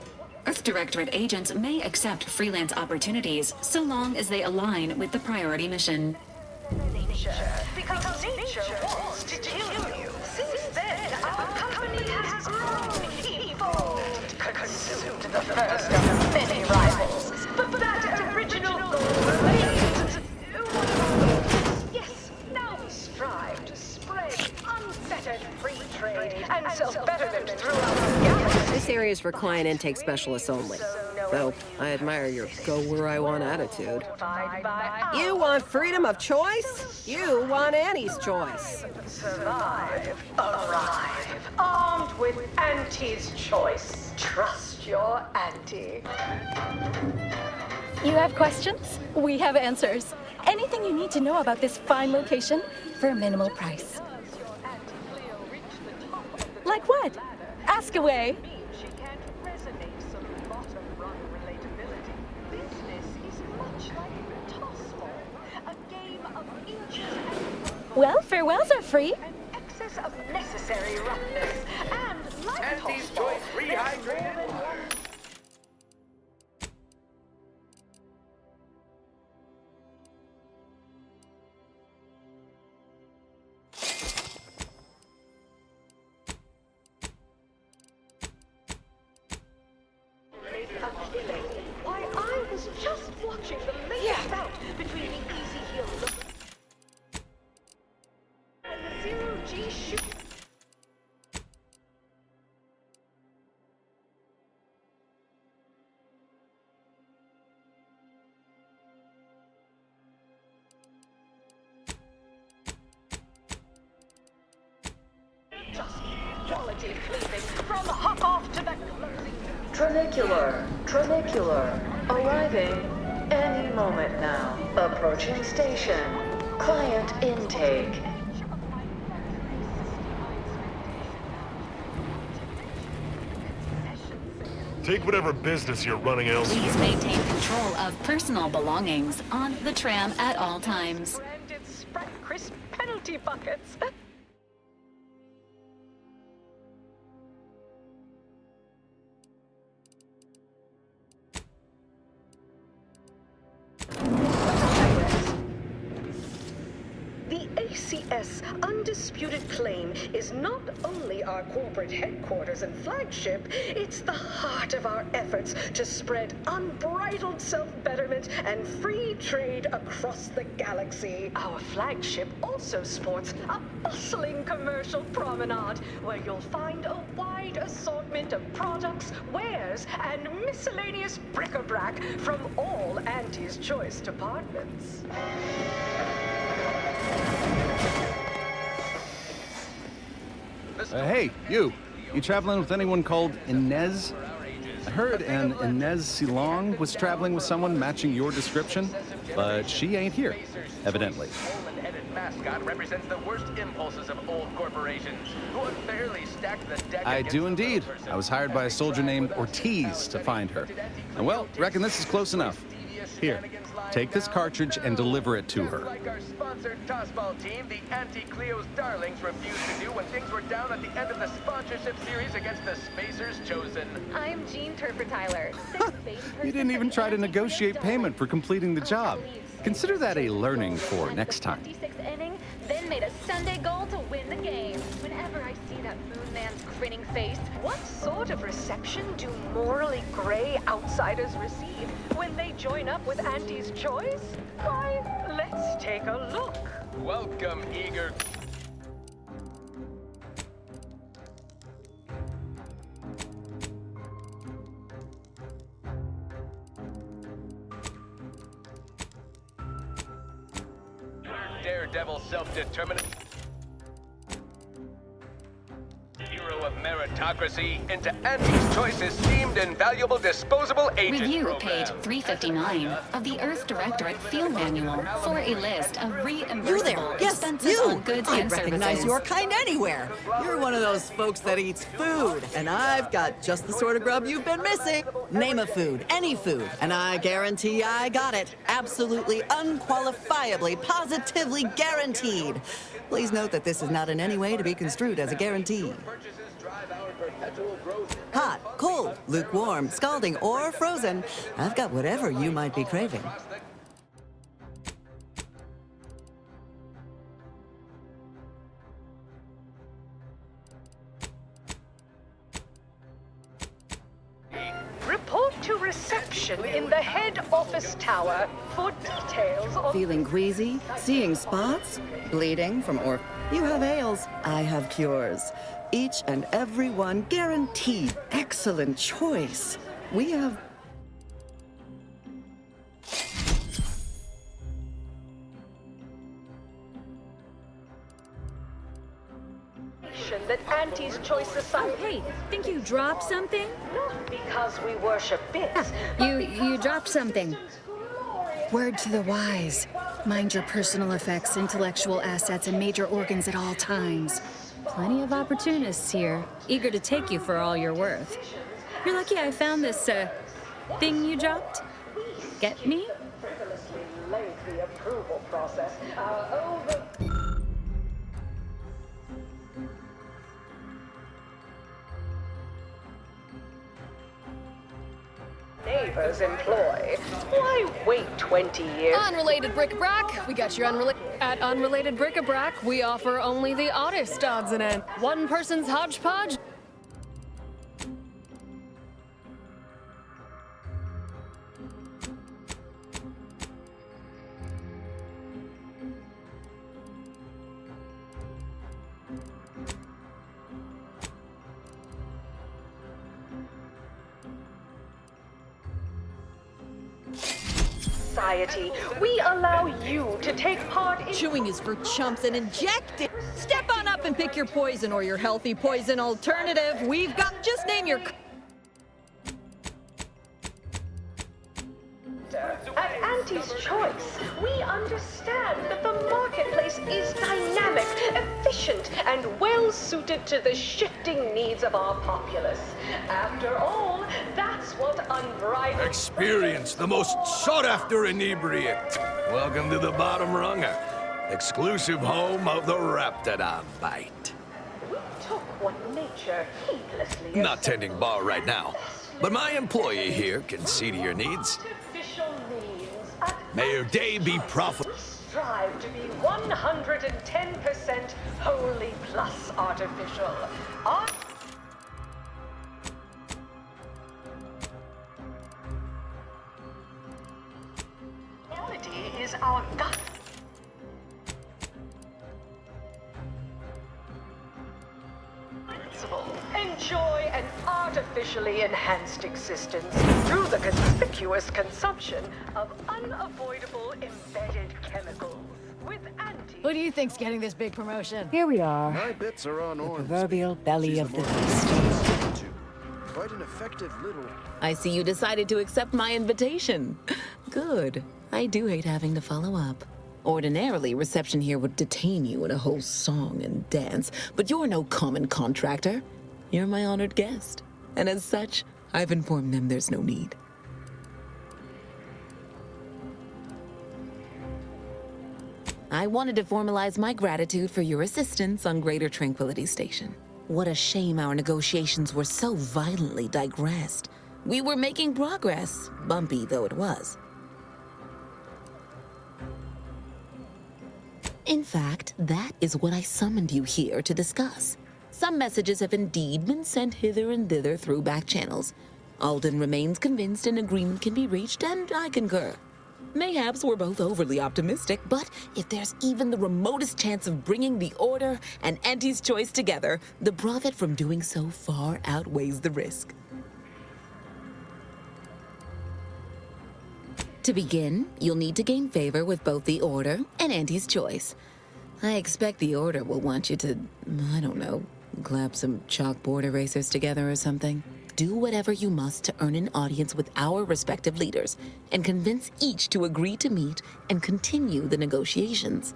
Earth Directorate agents may accept freelance opportunities so long as they align with the priority mission. Because nature wants to kill you. Since then, our company has grown, evolved, consumed the first of many rivals. But that original goal remains. Yes, now we strive to spread unfettered free trade and self-betterment throughout the galaxy. This area is for client intake specialists only. Though, I admire your go-where-I-want attitude. You want freedom of choice? You want Annie's choice. Survive, arrive, armed with Auntie's choice. Trust your Auntie. You have questions? We have answers. Anything you need to know about this fine location for a minimal price. Like what? Ask away. Well, farewells are free. An excess of necessary roughness and like Auntie's choice rehydrated. Why, I was just watching the latest bout between the easy heel and the zero-G shoot. Just quality cleaving from hop off to the closing. ᴘᴜᴇᴅᴜ, arriving any moment now. Approaching station. Client intake. Take whatever business you're running, Elsie. Please maintain control of personal belongings on the tram at all times. Branded Sprite Crisp penalty buckets. The ACS Undisputed Claim is not only our corporate headquarters and flagship, it's the heart of our efforts to spread unbridled self-betterment and free trade across the galaxy. Our flagship also sports a bustling commercial promenade where you'll find a wide assortment of products, wares, and miscellaneous bric-a-brac from all Auntie's choice departments. Hey, you traveling with anyone called Inez? I heard an Inez Silong was traveling with someone matching your description, but she ain't here, evidently. Golden-headed mascot represents the worst impulses of old corporations, who unfairly stack the deck. I do indeed. I was hired by a soldier named Ortiz to find her. And well, reckon this is close enough. Here, take this cartridge and deliver it to her. Like our sponsored tossball team, the Anti-Cleo's Darlings refused to do when things were down at the end of the sponsorship series against the Spacers Chosen. I'm Jean Turfer-Tyler. You didn't even try to negotiate payment for completing the job. Consider that a learning for next time. 56th inning, then made a Sunday goal to win the game. Whenever I see that Moon Man's grinning face, What sort of reception do morally gray outsiders receive when they join up with Auntie's choice? Why, let's take a look. Welcome, eager. Daredevil self-determined hero of meritocracy into Auntie's Choice's esteemed invaluable disposable agent Review program. page 359 of the Earth Directorate Field Manual for a list of reimbursable expenses on goods I'd and recognize services. your kind anywhere. You're one of those folks that eats food, and I've got just the sort of grub you've been missing. Name a food, any food, and I guarantee I got it. Absolutely, unqualifiably, positively guaranteed. Please note that this is not in any way to be construed as a guarantee. Hot, cold, lukewarm, scalding, or frozen. I've got whatever you might be craving. Report to reception in the head office tower for details of... Feeling queasy? Seeing spots? Bleeding from You have ails, I have cures. Each and every one guaranteed. Excellent choice. We have... that Auntie's Choice Society... Oh, hey, think you dropped something? Not because we worship bits. You dropped something. Word to the wise. Mind your personal effects, intellectual assets, and major organs at all times. Plenty of opportunists here, eager to take you for all you're worth. You're lucky I found this, thing you dropped. Get me? Lengthy approval process. Neighbors employ. Why wait 20 years? Unrelated bric-a-brac. We got your unrelated bric-a-brac. We offer only the oddest odds and ends. One person's hodgepodge. Society, we allow you to take part in... Chewing is for chumps and inject it. Step on up and pick your poison or your healthy poison alternative. We've got... Just name your... At Auntie's Choice, we understand that the marketplace is dynamic, efficient, and well-suited to the shifting needs of our populace. After all, that's what unbridled... Experience the most sought-after inebriate. Welcome to the bottom runger. Exclusive home of the Raptidon Bite. We took what nature heedlessly... Not tending bar right now, but my employee here can see to your needs. May your day be profitable. Strive to be 110% wholly plus artificial. Quality is our gut. Enjoy an artificially enhanced existence through the conspicuous consumption of unavoidable embedded chemicals. With Who do you think's getting this big promotion? Here we are. My bits are on The orange. proverbial belly of the beast. Quite an effective little... I see you decided to accept my invitation. Good. I do hate having to follow up. Ordinarily, reception here would detain you in a whole song and dance, but you're no common contractor. You're my honored guest, and as such, I've informed them there's no need. I wanted to formalize my gratitude for your assistance on Greater Tranquility Station. What a shame our negotiations were so violently digressed. We were making progress, bumpy though it was. In fact, that is what I summoned you here to discuss. Some messages have indeed been sent hither and thither through back channels. Alden remains convinced an agreement can be reached, and I concur. Mayhaps we're both overly optimistic, but if there's even the remotest chance of bringing the Order and Auntie's Choice together, the profit from doing so far outweighs the risk. To begin, you'll need to gain favor with both the Order and Auntie's Choice. I expect the Order will want you to, I don't know, clap some chalkboard erasers together or something. Do whatever you must to earn an audience with our respective leaders and convince each to agree to meet and continue the negotiations.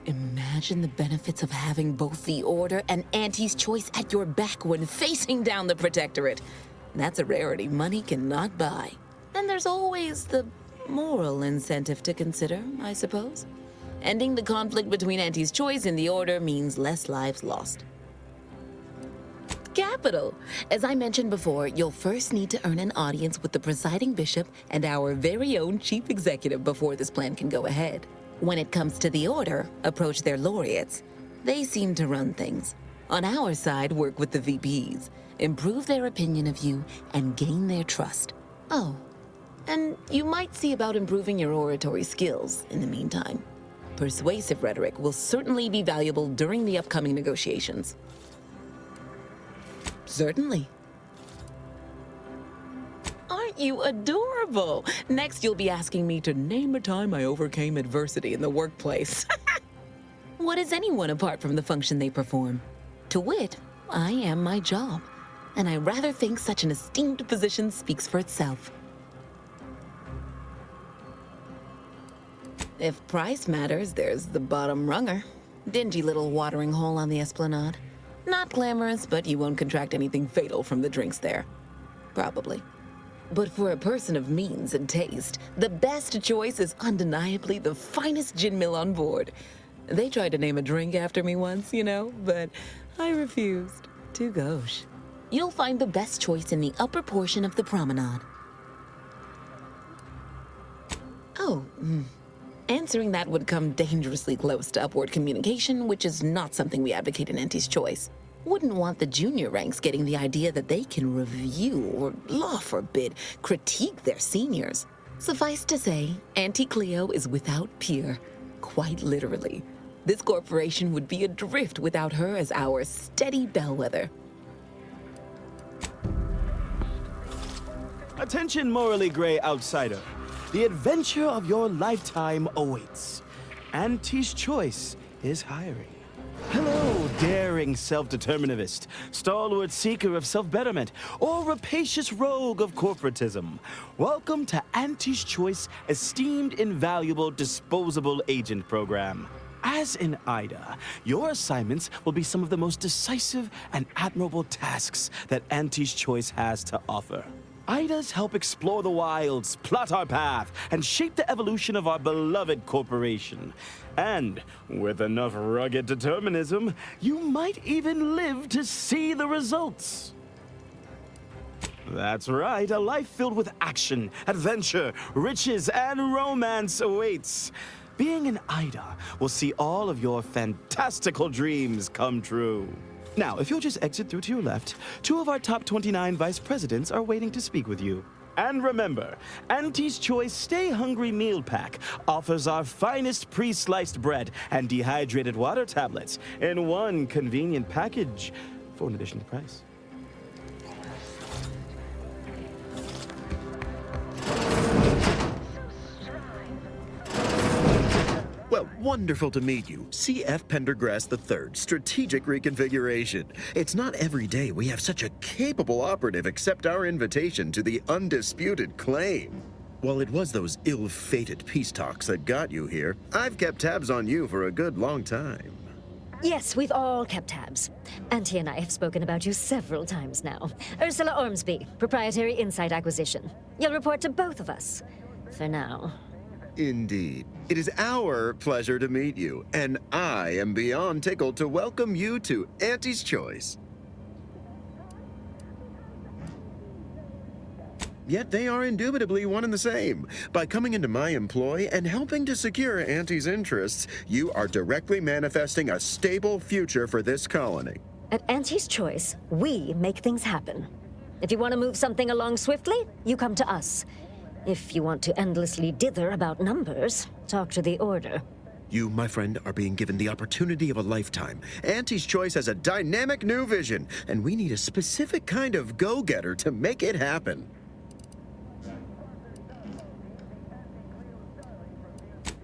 Imagine the benefits of having both the Order and Auntie's Choice at your back when facing down the Protectorate. That's a rarity money cannot buy. Then there's always the moral incentive to consider, I suppose. Ending the conflict between Auntie's Choice and the Order means less lives lost. Capital. As I mentioned before, you'll first need to earn an audience with the presiding bishop and our very own chief executive before this plan can go ahead. When it comes to the order, approach their laureates. They seem to run things. On our side, work with the VPs, improve their opinion of you, and gain their trust. Oh, and you might see about improving your oratory skills in the meantime. Persuasive rhetoric will certainly be valuable during the upcoming negotiations. Certainly. Aren't you adorable? Next, you'll be asking me to name a time I overcame adversity in the workplace. What is anyone apart from the function they perform? To wit, I am my job, and I rather think such an esteemed position speaks for itself. If price matters, there's the bottom runger. Dingy little watering hole on the esplanade. Not glamorous, but you won't contract anything fatal from the drinks there. Probably. But for a person of means and taste, the best choice is undeniably the finest gin mill on board. They tried to name a drink after me once, you know, but I refused. Too gauche. You'll find the best choice in the upper portion of the promenade. Oh, answering that would come dangerously close to upward communication, which is not something we advocate in Auntie's Choice. Wouldn't want the junior ranks getting the idea that they can review or, law forbid, critique their seniors. Suffice to say, Auntie Cleo is without peer, quite literally. This corporation would be adrift without her as our steady bellwether. Attention, morally gray outsider. The adventure of your lifetime awaits. Auntie's Choice is hiring. Hello, daring self-determinivist, stalwart seeker of self-betterment, or rapacious rogue of corporatism. Welcome to Auntie's Choice Esteemed Invaluable Disposable Agent Program. As in Ida, your assignments will be some of the most decisive and admirable tasks that Auntie's Choice has to offer. Idas help explore the wilds, plot our path, and shape the evolution of our beloved corporation. And with enough rugged determinism, you might even live to see the results. That's right, a life filled with action, adventure, riches, and romance awaits. Being an Ida will see all of your fantastical dreams come true. Now, if you'll just exit through to your left, 2 of our top 29 vice presidents are waiting to speak with you. And remember, Auntie's Choice Stay Hungry Meal Pack offers our finest pre-sliced bread and dehydrated water tablets in one convenient package for an additional price. Well, wonderful to meet you. C.F. Pendergrass III, Strategic Reconfiguration. It's not every day we have such a capable operative accept our invitation to the undisputed claim. While it was those ill-fated peace talks that got you here, I've kept tabs on you for a good long time. Yes, we've all kept tabs. Auntie and I have spoken about you several times now. Ursula Ormsby, Proprietary Insight Acquisition. You'll report to both of us. For now. Indeed. It is our pleasure to meet you, and I am beyond tickled to welcome you to Auntie's Choice. Yet they are indubitably one and the same. By coming into my employ and helping to secure Auntie's interests, you are directly manifesting a stable future for this colony. At Auntie's Choice, we make things happen. If you want to move something along swiftly, you come to us. If you want to endlessly dither about numbers, talk to the Order. You, my friend, are being given the opportunity of a lifetime. Auntie's Choice has a dynamic new vision, and we need a specific kind of go-getter to make it happen.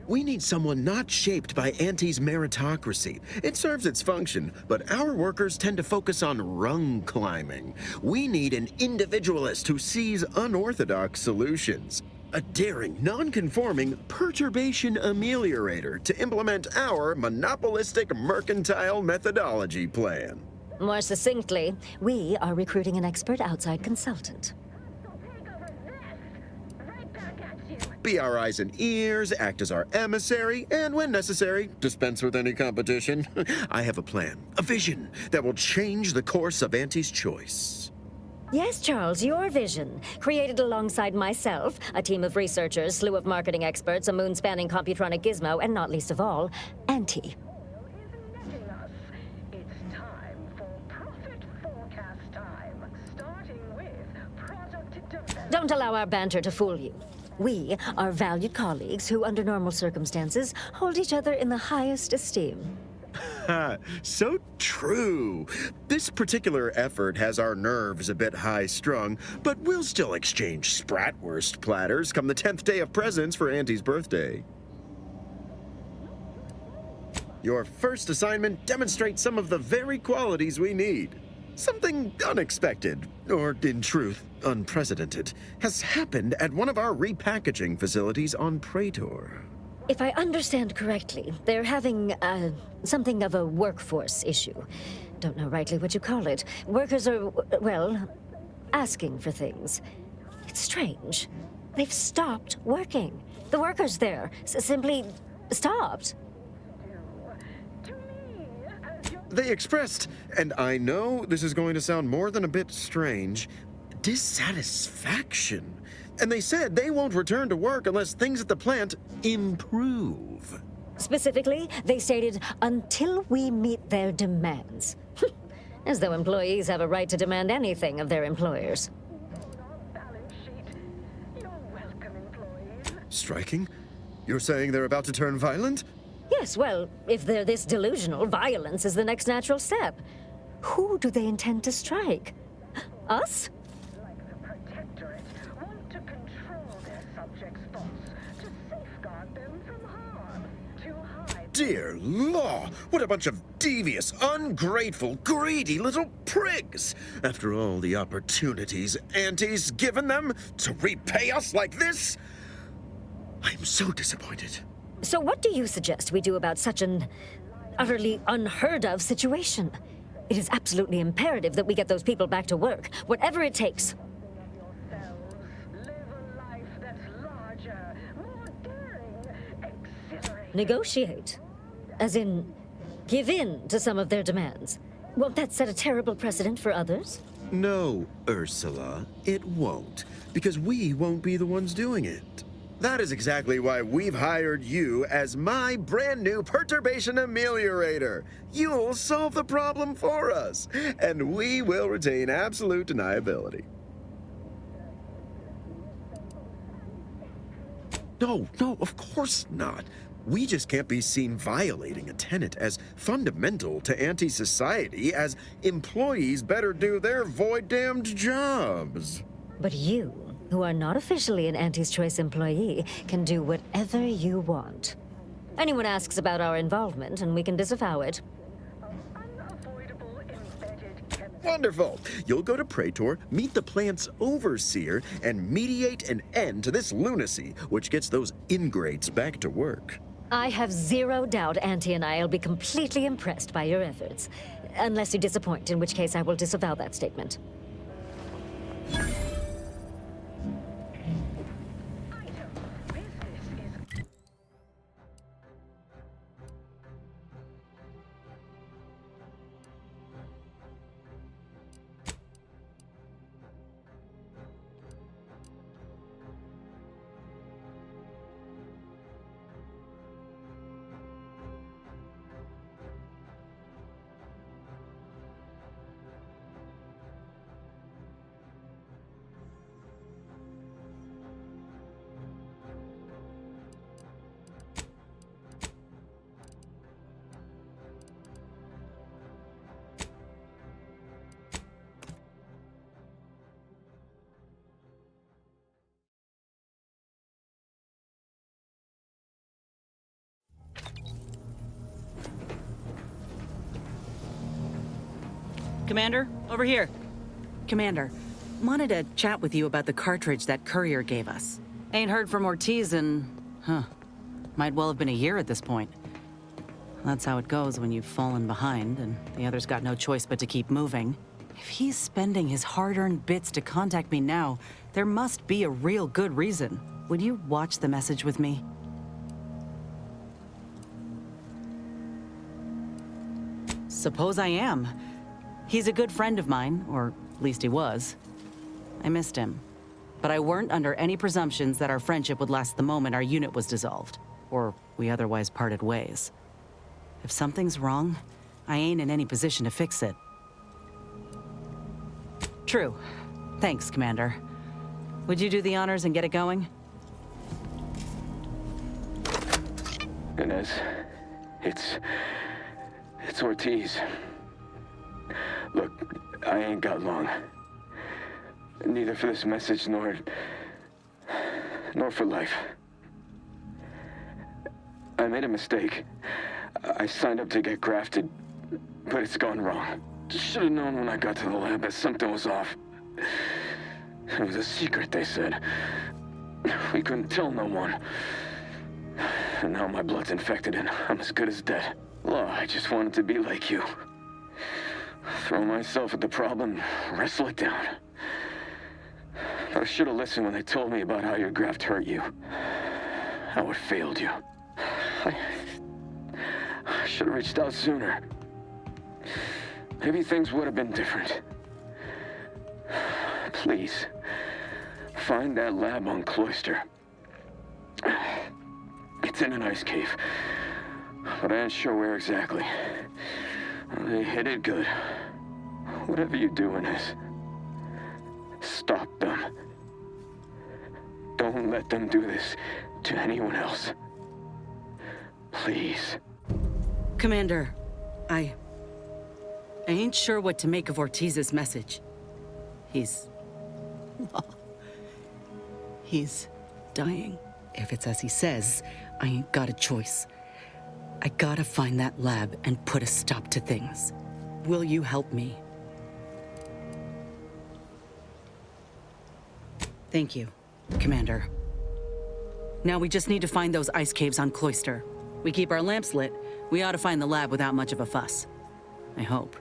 We need someone not shaped by Auntie's meritocracy. It serves its function, but our workers tend to focus on rung climbing. We need an individualist who sees unorthodox solutions. A daring, non-conforming perturbation ameliorator to implement our monopolistic mercantile methodology plan. More succinctly, we are recruiting an expert outside consultant. Be our eyes and ears, act as our emissary, and when necessary, dispense with any competition. I have a plan, a vision that will change the course of Auntie's choice. Yes, Charles, your vision. Created alongside myself, a team of researchers, slew of marketing experts, a moon-spanning computronic gizmo, and not least of all, Auntie. Don't allow our banter to fool you. We are valued colleagues who, under normal circumstances, hold each other in the highest esteem. So true. This particular effort has our nerves a bit high-strung, but we'll still exchange Spratwurst platters come the 10th day of presents for Auntie's birthday. Your first assignment demonstrates some of the very qualities we need. Something unexpected, or in truth, unprecedented, has happened at one of our repackaging facilities on Praetor. If I understand correctly, they're having, something of a workforce issue. Don't know rightly what you call it. Workers are, well, asking for things. It's strange. They've stopped working. The workers there simply stopped. They expressed, and I know this is going to sound more than a bit strange, dissatisfaction. And they said they won't return to work unless things at the plant improve. Specifically, they stated, until we meet their demands. As though employees have a right to demand anything of their employers. Striking? You're saying they're about to turn violent? Yes, well, if they're this delusional, violence is the next natural step. Who do they intend to strike? Us? Dear law, what a bunch of devious, ungrateful, greedy little prigs! After all the opportunities Auntie's given them to repay us like this, I'm so disappointed. So what do you suggest we do about such an utterly unheard of situation? It is absolutely imperative that we get those people back to work, whatever it takes. Negotiate. As in, give in to some of their demands. Won't that set a terrible precedent for others? No, Ursula, it won't, because we won't be the ones doing it. That is exactly why we've hired you as my brand new perturbation ameliorator. You'll solve the problem for us, and we will retain absolute deniability. No, of course not. We just can't be seen violating a tenet as fundamental to anti-society as employees better do their void-damned jobs. But you, who are not officially an Auntie's Choice employee, can do whatever you want. Anyone asks about our involvement, and we can disavow it. Wonderful! You'll go to Praetor, meet the plant's overseer, and mediate an end to this lunacy, which gets those ingrates back to work. I have zero doubt Auntie and I will be completely impressed by your efforts. Unless you disappoint, in which case I will disavow that statement. Commander, over here. Commander, wanted to chat with you about the cartridge that courier gave us. Ain't heard from Ortiz in, might well have been a year at this point. That's how it goes when you've fallen behind and the others got no choice but to keep moving. If he's spending his hard-earned bits to contact me now, there must be a real good reason. would you watch the message with me? Suppose I am. He's a good friend of mine, or at least he was. I missed him. But I weren't under any presumptions that our friendship would last the moment our unit was dissolved, or we otherwise parted ways. If something's wrong, I ain't in any position to fix it. True. Thanks, Commander. Would you do the honors and get it going? Inez, it's Ortiz. Look, I ain't got long. Neither for this message nor for life. I made a mistake. I signed up to get grafted, but it's gone wrong. Should have known when I got to the lab that something was off. It was a secret, they said. We couldn't tell no one. And now my blood's infected and I'm as good as dead. Law, I just wanted to be like you. Throw myself at the problem, wrestle it down. But I should have listened when they told me about how your graft hurt you. How it failed you. I should have reached out sooner. Maybe things would have been different. Please, find that lab on Cloister. It's in an ice cave, but I ain't sure where exactly. They hid it good. Whatever you're doing is, stop them. Don't let them do this to anyone else. Please. Commander, I ain't sure what to make of Ortiz's message. He's dying. If it's as he says, I ain't got a choice. I gotta find that lab and put a stop to things. Will you help me? Thank you, Commander. Now we just need to find those ice caves on Cloister. We keep our lamps lit, we ought to find the lab without much of a fuss. I hope.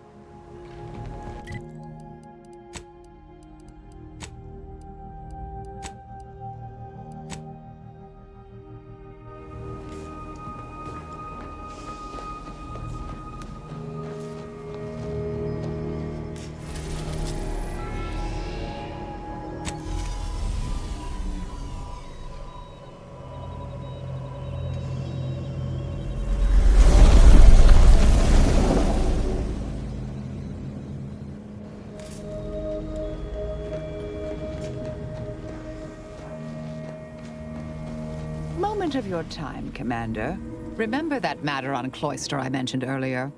Moment of your time, Commander. Remember that matter on Cloister I mentioned earlier?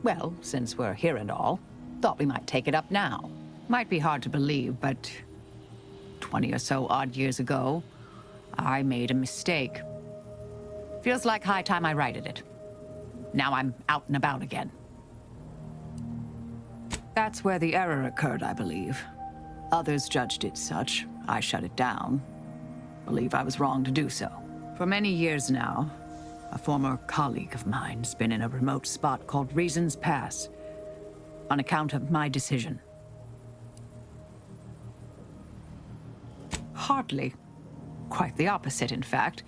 Well, since we're here and all, thought we might take it up now. Might be hard to believe, but 20 or so odd years ago, I made a mistake. Feels like high time I righted it. Now I'm out and about again. That's where the error occurred, I believe. Others judged it such. I shut it down. Believe I was wrong to do so. For many years now, a former colleague of mine's been in a remote spot called Reasons Pass, on account of my decision. Hardly. Quite the opposite, in fact.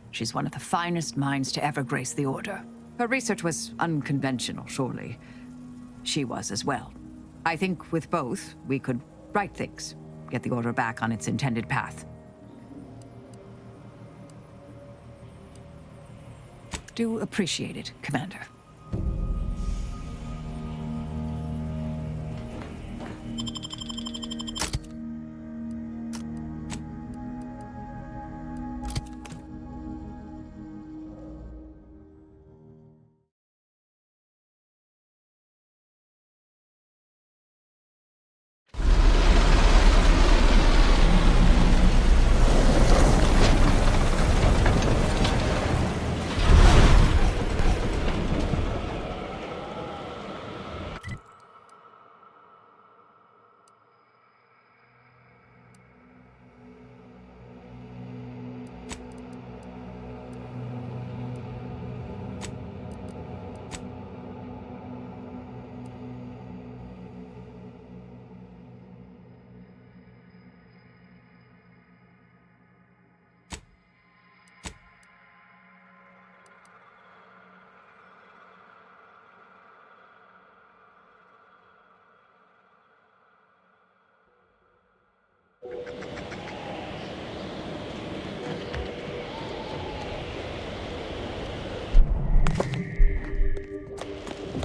She's one of the finest minds to ever grace the Order. Her research was unconventional, surely. She was as well. I think with both, we could right things, get the Order back on its intended path. Do appreciate it, Commander.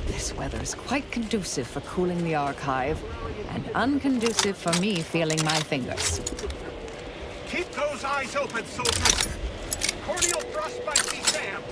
This weather's quite conducive for cooling the archive, and unconducive for me feeling my fingers. Keep those eyes open, soldiers! Corneal frostbite be damned!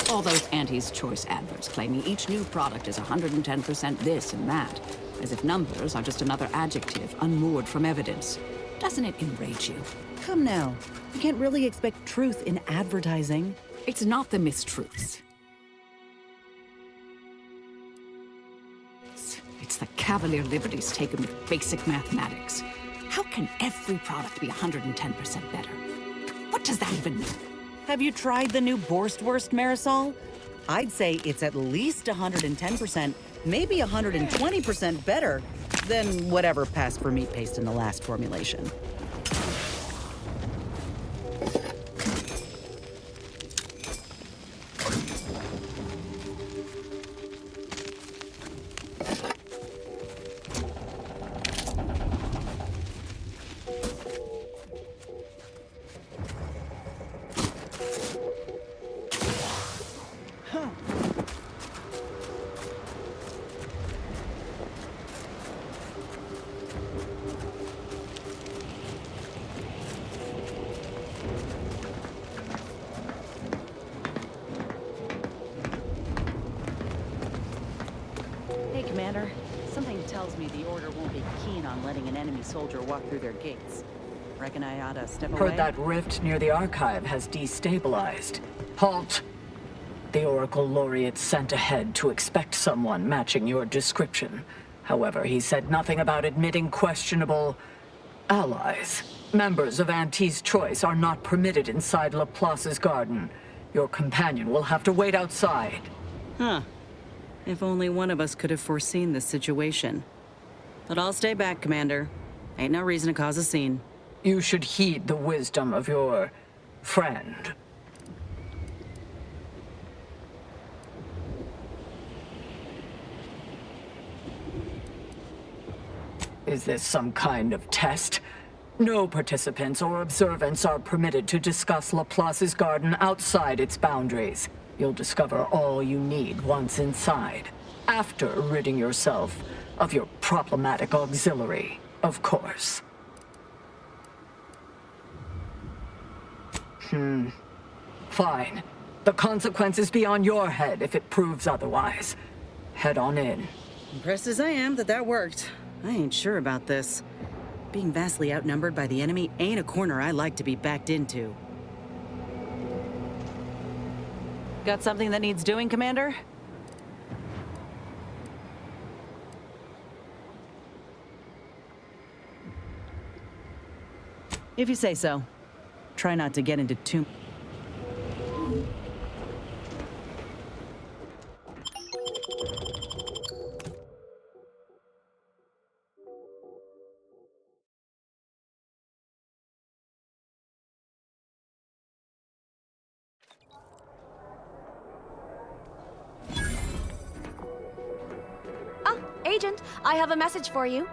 All those Auntie's Choice adverts claiming each new product is 110% this and that, as if numbers are just another adjective unmoored from evidence. Doesn't it enrage you? Come now. You can't really expect truth in advertising. It's not the mistruths. It's the cavalier liberties taken with basic mathematics. How can every product be 110% better? What does that even mean? Have you tried the new Borstwurst Marisol? I'd say it's at least 110%, maybe 120% better than whatever passed for meat paste in the last formulation. Commander, something tells me the Order won't be keen on letting an enemy soldier walk through their gates. Reckon I ought to step away? Heard that rift near the archive has destabilized. Halt! The Oracle Laureate sent ahead to expect someone matching your description. However, he said nothing about admitting questionable allies. Members of Auntie's Choice are not permitted inside Laplace's garden. Your companion will have to wait outside. Huh. If only one of us could have foreseen this situation. But I'll stay back, Commander. Ain't no reason to cause a scene. You should heed the wisdom of your friend. Is this some kind of test? No participants or observants are permitted to discuss Laplace's garden outside its boundaries. You'll discover all you need once inside, after ridding yourself of your problematic auxiliary, of course. Fine. The consequence is beyond your head if it proves otherwise. Head on in. Impressed as I am that worked, I ain't sure about this. Being vastly outnumbered by the enemy ain't a corner I like to be backed into. Got something that needs doing, Commander? If you say so. Try not to get into too... Agent, I have a message for you.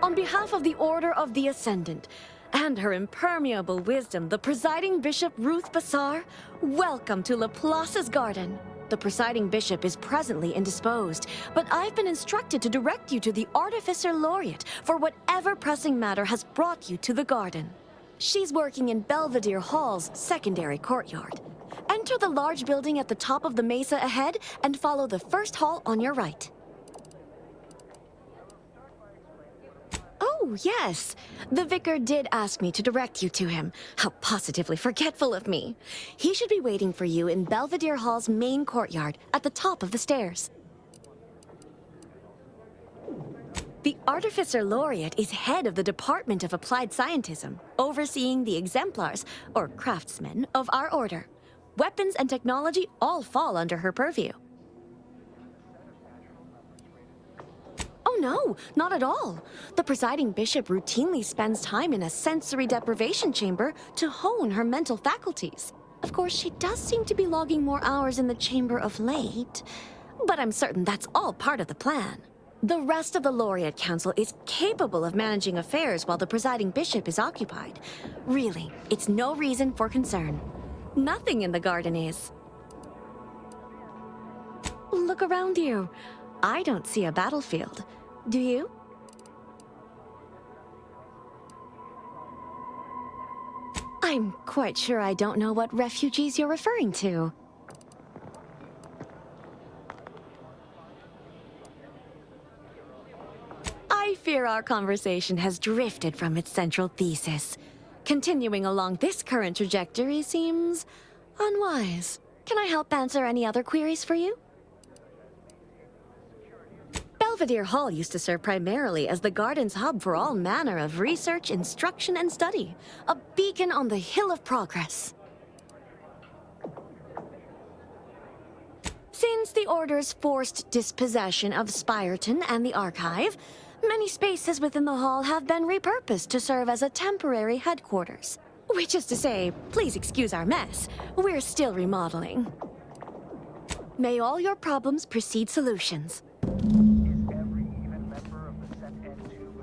On behalf of the Order of the Ascendant, and her impermeable wisdom, the presiding bishop Ruth Bassar, welcome to Laplace's garden. The presiding bishop is presently indisposed, but I've been instructed to direct you to the Artificer Laureate for whatever pressing matter has brought you to the garden. She's working in Belvedere Hall's secondary courtyard. Enter the large building at the top of the mesa ahead and follow the first hall on your right. Oh, yes. The vicar did ask me to direct you to him. How positively forgetful of me. He should be waiting for you in Belvedere Hall's main courtyard at the top of the stairs. The Artificer Laureate is head of the Department of Applied Scientism, overseeing the exemplars, or craftsmen, of our order. weapons and technology all fall under her purview. Oh no, not at all. The presiding bishop routinely spends time in a sensory deprivation chamber to hone her mental faculties. Of course, she does seem to be logging more hours in the chamber of late, but I'm certain that's all part of the plan. The rest of the Laureate Council is capable of managing affairs while the presiding bishop is occupied. Really, it's no reason for concern. Nothing in the garden is. Look around you. I don't see a battlefield. Do you? I'm quite sure I don't know what refugees you're referring to. I fear our conversation has drifted from its central thesis. Continuing along this current trajectory seems unwise. Can I help answer any other queries for you? Belvedere Hall used to serve primarily as the garden's hub for all manner of research, instruction, and study. A beacon on the hill of progress. Since the Order's forced dispossession of Spyreton and the Archive, many spaces within the hall have been repurposed to serve as a temporary headquarters. Which is to say, please excuse our mess. We're still remodeling. May all your problems precede solutions.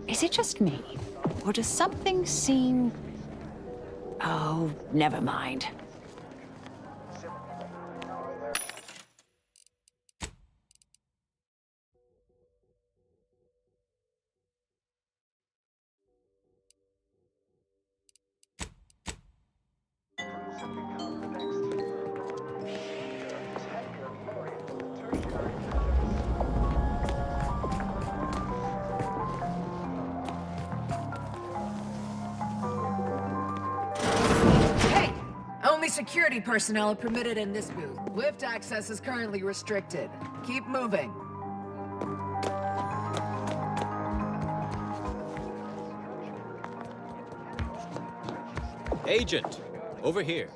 Is it just me? Or does something seem... Oh, never mind. Security personnel are permitted in this booth. Lift access is currently restricted. Keep moving. Agent, over here.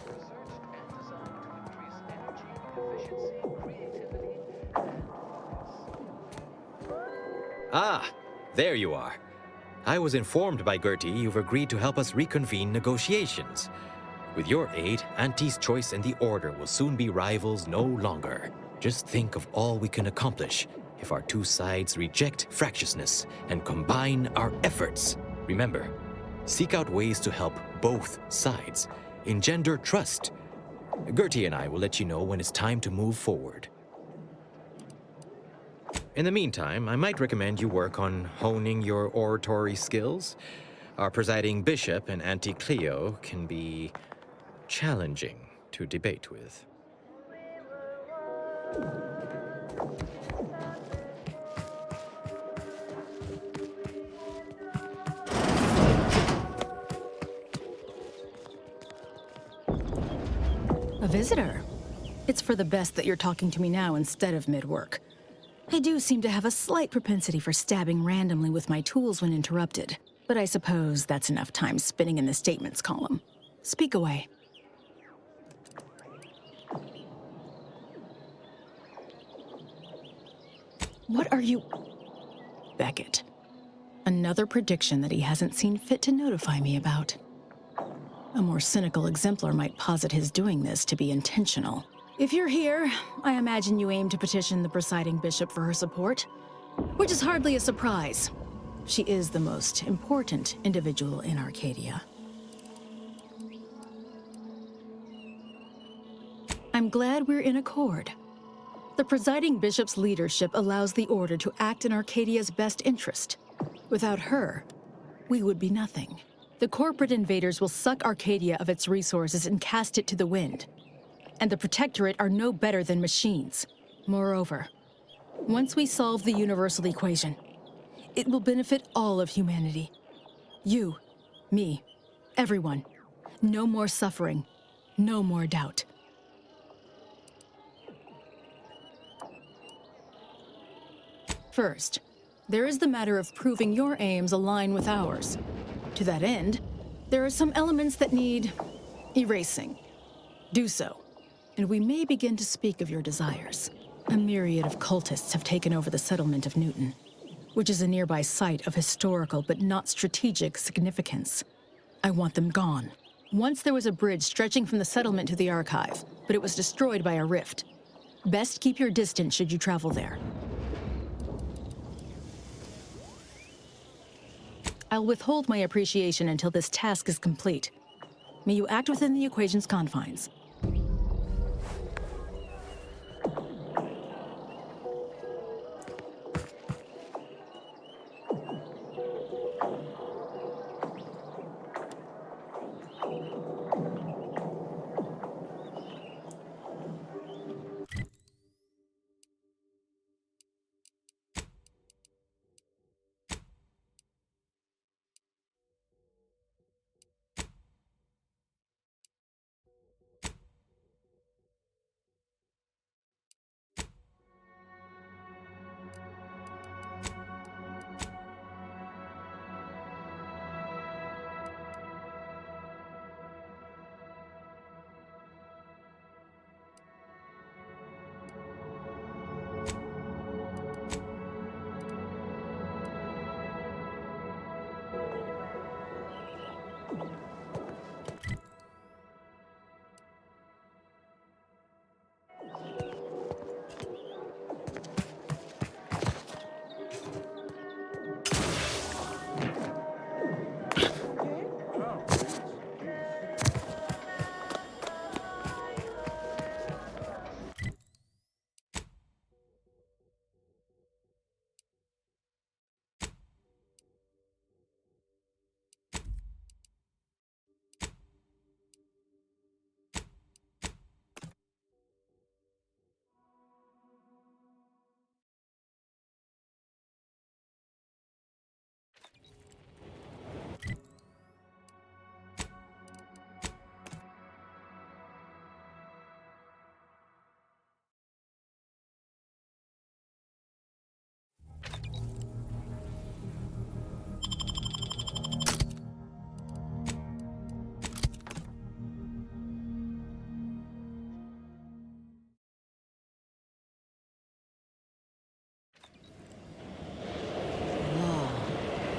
Ah, there you are. I was informed by Gertie you've agreed to help us reconvene negotiations. With your aid, Auntie's Choice and the Order will soon be rivals no longer. Just think of all we can accomplish if our two sides reject fractiousness and combine our efforts. Remember, seek out ways to help both sides. Engender trust. Gertie and I will let you know when it's time to move forward. In the meantime, I might recommend you work on honing your oratory skills. Our presiding bishop and Auntie Cleo can be challenging to debate with. A visitor? It's for the best that you're talking to me now instead of mid-work. I do seem to have a slight propensity for stabbing randomly with my tools when interrupted, but I suppose that's enough time spinning in the statements column. Speak away. What are you... Beckett. Another prediction that he hasn't seen fit to notify me about. A more cynical exemplar might posit his doing this to be intentional. If you're here, I imagine you aim to petition the presiding bishop for her support, which is hardly a surprise. She is the most important individual in Arcadia. I'm glad we're in accord. The presiding bishop's leadership allows the Order to act in Arcadia's best interest. Without her, we would be nothing. The corporate invaders will suck Arcadia of its resources and cast it to the wind. And the Protectorate are no better than machines. Moreover, once we solve the universal equation, it will benefit all of humanity. You, me, everyone. No more suffering, no more doubt. First, there is the matter of proving your aims align with ours. To that end, there are some elements that need erasing. Do so. and we may begin to speak of your desires. A myriad of cultists have taken over the settlement of Newton, which is a nearby site of historical but not strategic significance. I want them gone. Once there was a bridge stretching from the settlement to the archive, but it was destroyed by a rift. Best keep your distance should you travel there. I'll withhold my appreciation until this task is complete. May you act within the equation's confines.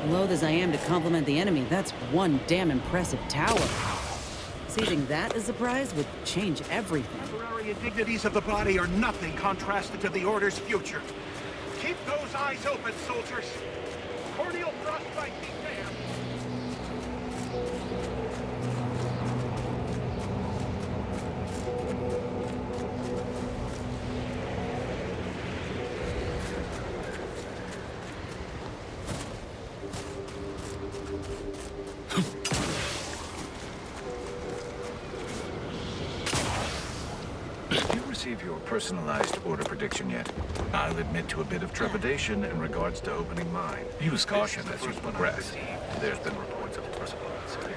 Loath as I am to compliment the enemy, that's one damn impressive tower. Seizing that as a prize would change everything. Temporary indignities of the body are nothing contrasted to the Order's future. Keep those eyes open, soldiers. Corneal frostbite be damned. Your personalized order prediction yet. I'll admit to a bit of trepidation in regards to opening mine. Use caution as you progress. There's been reports of personal severe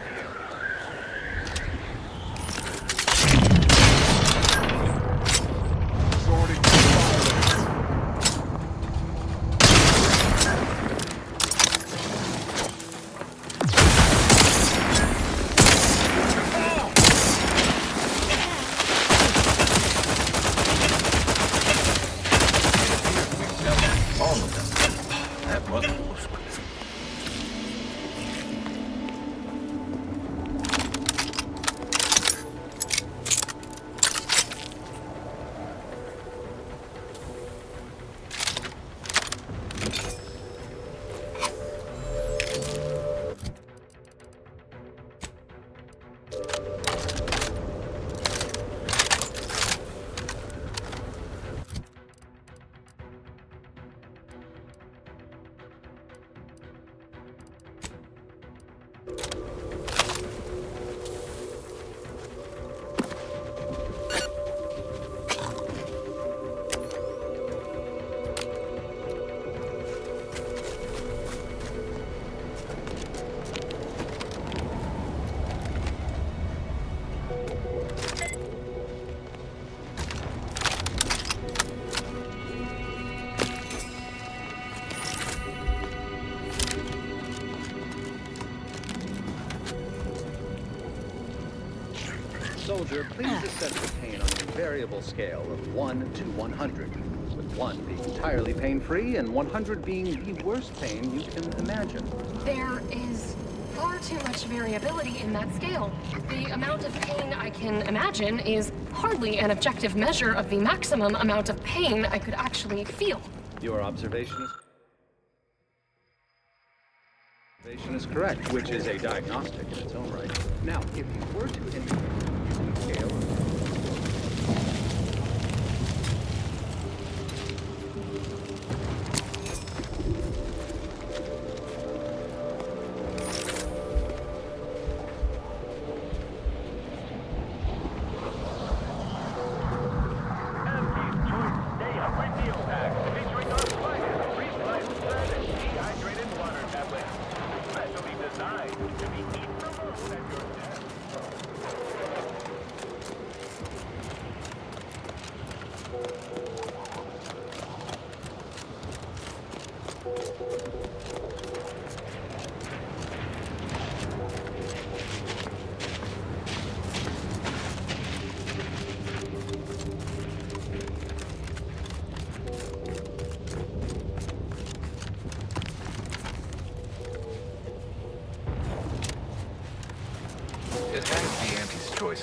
Soldier, please assess the pain on your variable scale of 1 to 100, with 1 being entirely pain-free and 100 being the worst pain you can imagine. There is far too much variability in that scale. The amount of pain I can imagine is hardly an objective measure of the maximum amount of pain I could actually feel. Your observation is correct, which is a diagnostic in its own right. Now, if you were to indicate using a scale of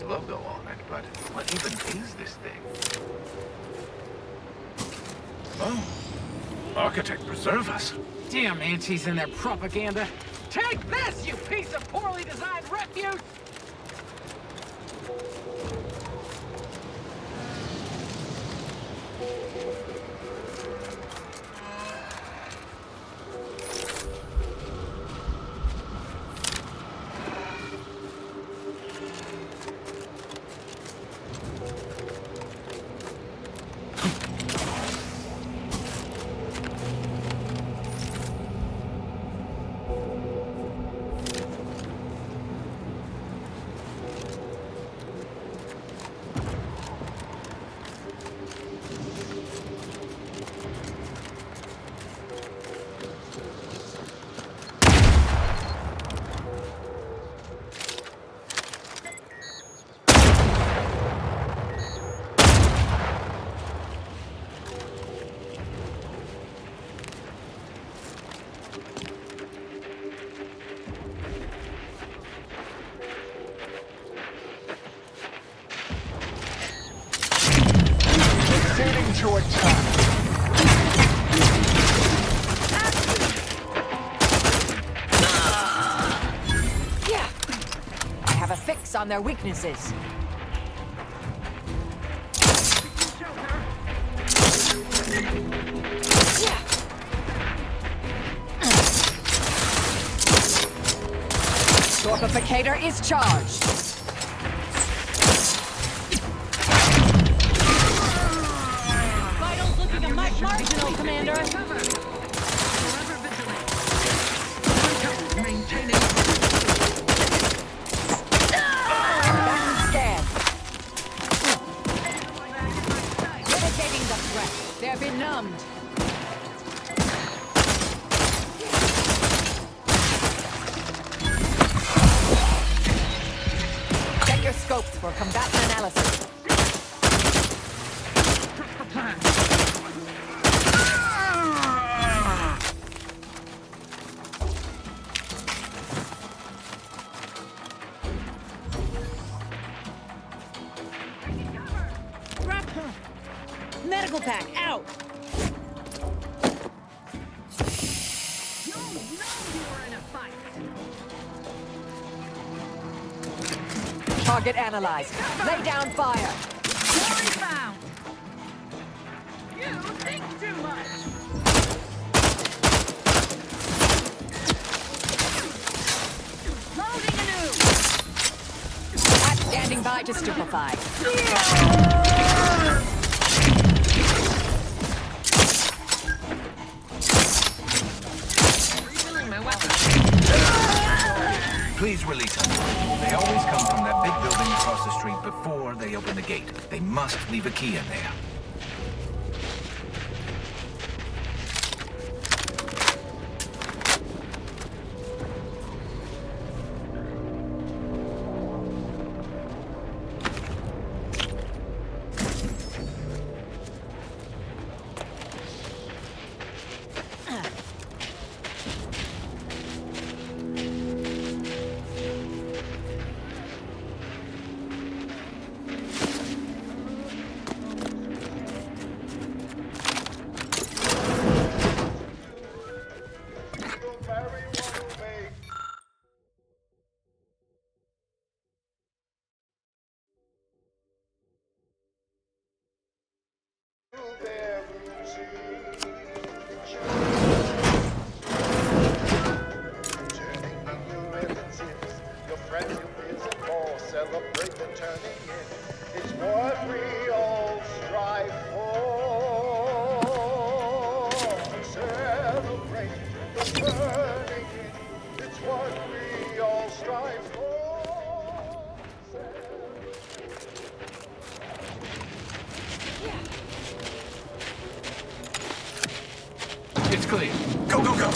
logo on it, but what even is this thing? Oh, Architect, preserve us. Damn Antis and their propaganda. Take this, you piece of poorly designed refuse! To attack. Yeah. I have a fix on their weaknesses. ᴘᴜᴇᴱ is charged. Marginal, Commander. Maintaining. Scan. Mitigating the threat. They're benumbed. Check your scopes for combatant analysis. Medical pack, out! You were in a fight. Target analyzed. Lay down fire. Glory found. You think too much. Loading anew. Cat standing by to stupefy. Please release them. They always come from that big building across the street before they open the gate. They must leave a key in there. It's clear. Go, go, go!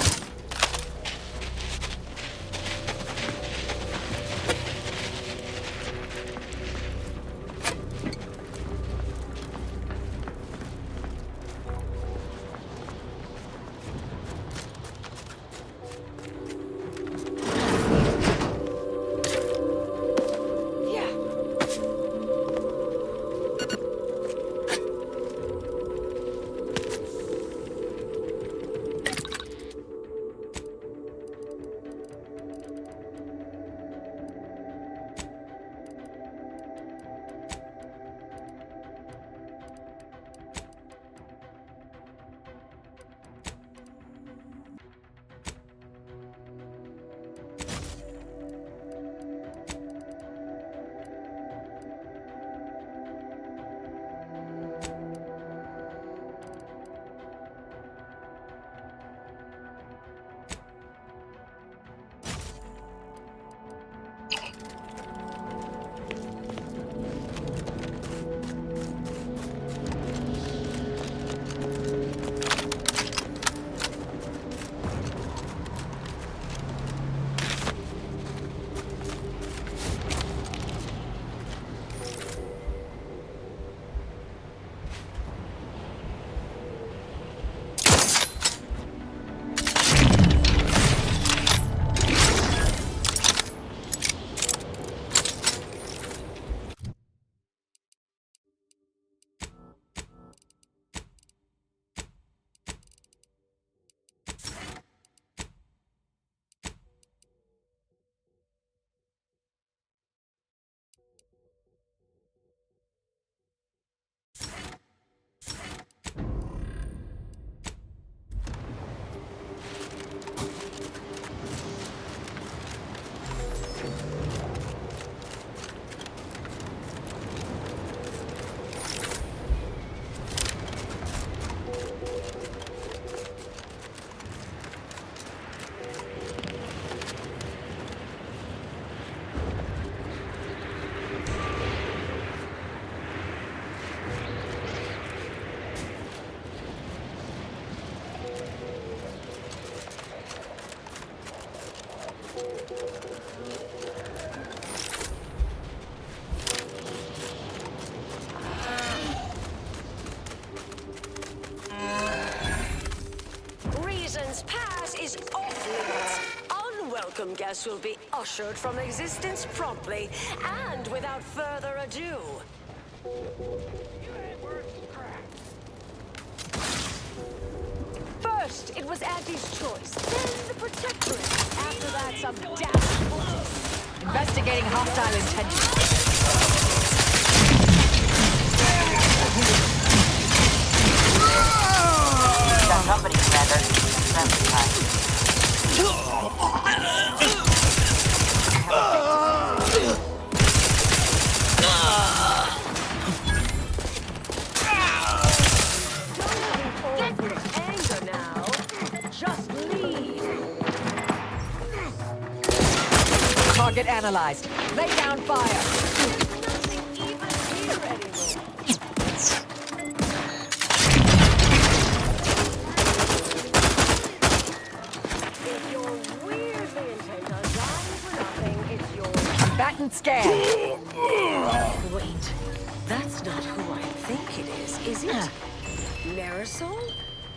Welcome guests will be ushered from existence promptly and without further ado. First, it was Auntie's choice, then the Protectorate. After that, some damn cultists. Investigating hostile intentions. Got company, Commander. Assembly time. Anger now. Just leave. Target analyzed. Lay down fire. Nothing even here anymore. If you're weirdly intent on dying for nothing, it's yours. Bat and scan. Wait, that's not who I think it is it? Marisol?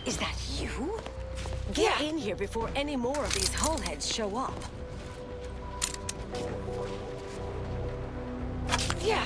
Is that you? Get in here before any more of these hullheads show up. Yeah.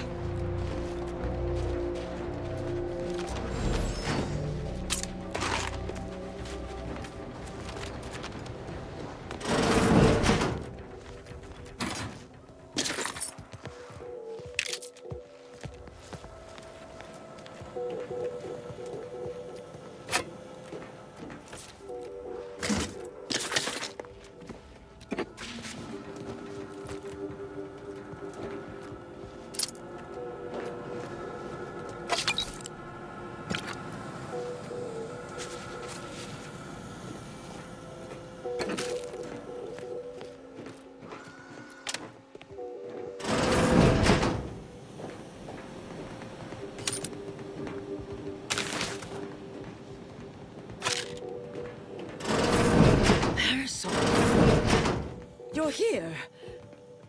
here.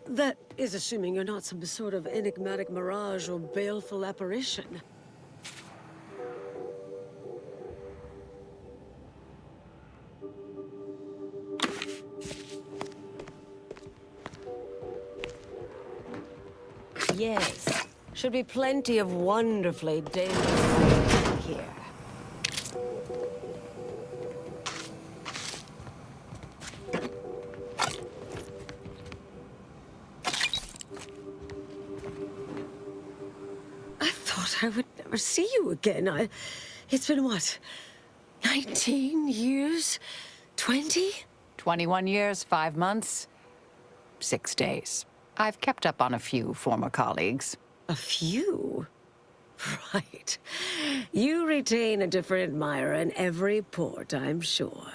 That is assuming you're not some sort of enigmatic mirage or baleful apparition. Yes. Should be plenty of wonderfully dangerous things here. I thought I would never see you again. It's been what? 19 years? 20? 21 years, 5 months, 6 days. I've kept up on a few former colleagues. A few? Right. You retain a different admirer in every port, I'm sure.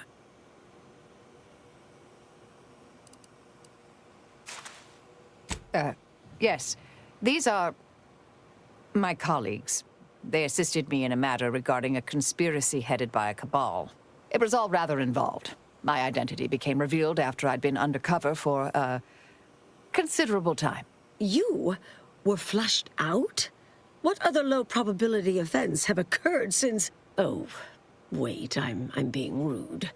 Yes. These are my colleagues. They assisted me in a matter regarding a conspiracy headed by a cabal. It was all rather involved. My identity became revealed after I'd been undercover for a considerable time. You were flushed out? What other low-probability events have occurred since... Oh, wait, I'm being rude.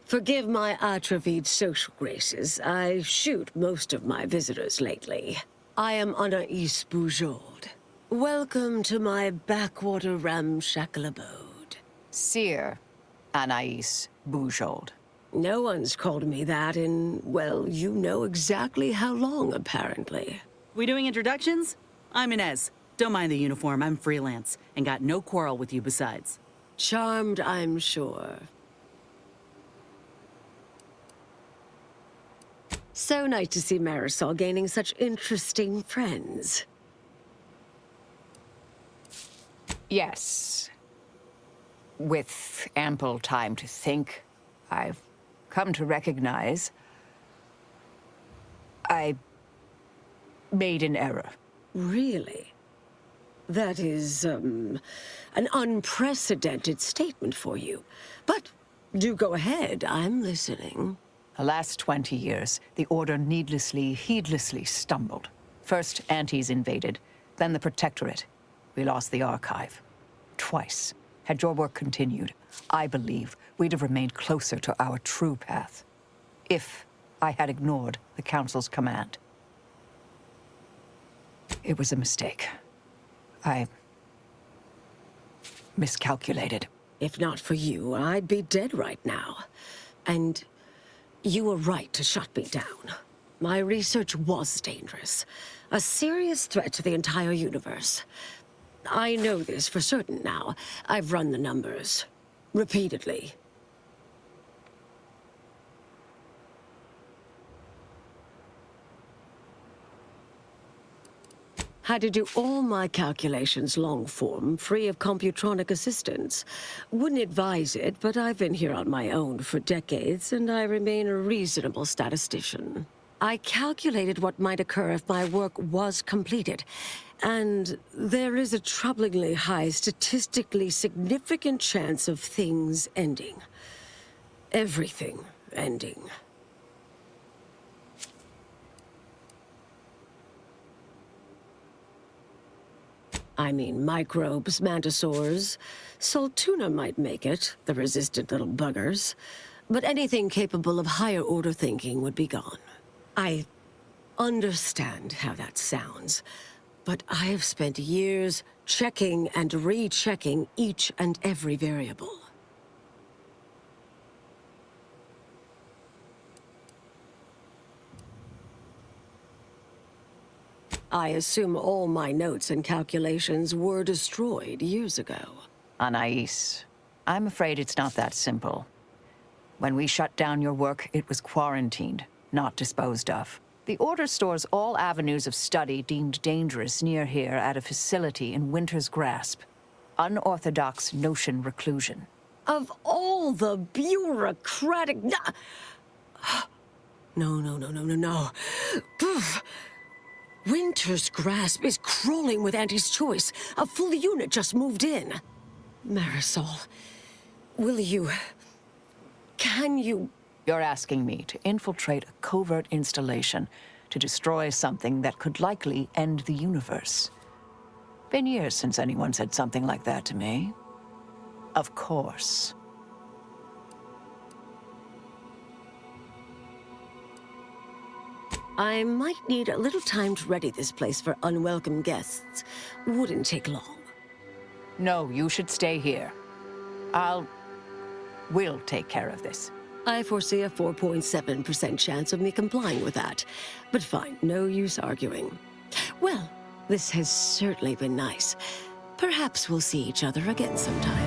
Forgive my atrophied social graces. I shoot most of my visitors lately. I am Anaïs Bujold. Welcome to my backwater ramshackle abode. Seer Anaïs Bujold. No one's called me that in, well, you know exactly how long, apparently. We doing introductions? I'm Inez. Don't mind the uniform, I'm freelance, and got no quarrel with you besides. Charmed, I'm sure. So nice to see Marisol gaining such interesting friends. Yes. With ample time to think, I've come to recognize I made an error. Really? That is, an unprecedented statement for you. But do go ahead, I'm listening. The last 20 years, the Order heedlessly stumbled. First, Antes invaded, then the Protectorate. We lost the Archive. Twice. Had your work continued, I believe we'd have remained closer to our true path. If I had ignored the Council's command. It was a mistake. I miscalculated. If not for you, I'd be dead right now. And you were right to shut me down. My research was dangerous. A serious threat to the entire universe. I know this for certain now. I've run the numbers. Repeatedly. Had to do all my calculations long form, free of computronic assistance. Wouldn't advise it, but I've been here on my own for decades, and I remain a reasonable statistician. I calculated what might occur if my work was completed, and there is a troublingly high, statistically significant chance of things ending. Everything ending. I mean, microbes, mantisaurs. Soltuna might make it, the resistant little buggers. But anything capable of higher order thinking would be gone. I understand how that sounds, but I have spent years checking and rechecking each and every variable. I assume all my notes and calculations were destroyed years ago. Anaïs, I'm afraid it's not that simple. When we shut down your work, it was quarantined, not disposed of. The Order stores all avenues of study deemed dangerous near here at a facility in Winter's Grasp. Unorthodox notion reclusion. Of all the bureaucratic... No. Poof. Winter's Grasp is crawling with Anti's choice. A full unit just moved in. Marisol, will you... Can you You're asking me to infiltrate a covert installation to destroy something that could likely end the universe. Been years since anyone said something like that to me. Of course. I might need a little time to ready this place for unwelcome guests. Wouldn't take long. No, you should stay here. We'll take care of this. I foresee a 4.7% chance of me complying with that. But fine, no use arguing. Well, this has certainly been nice. Perhaps we'll see each other again sometime.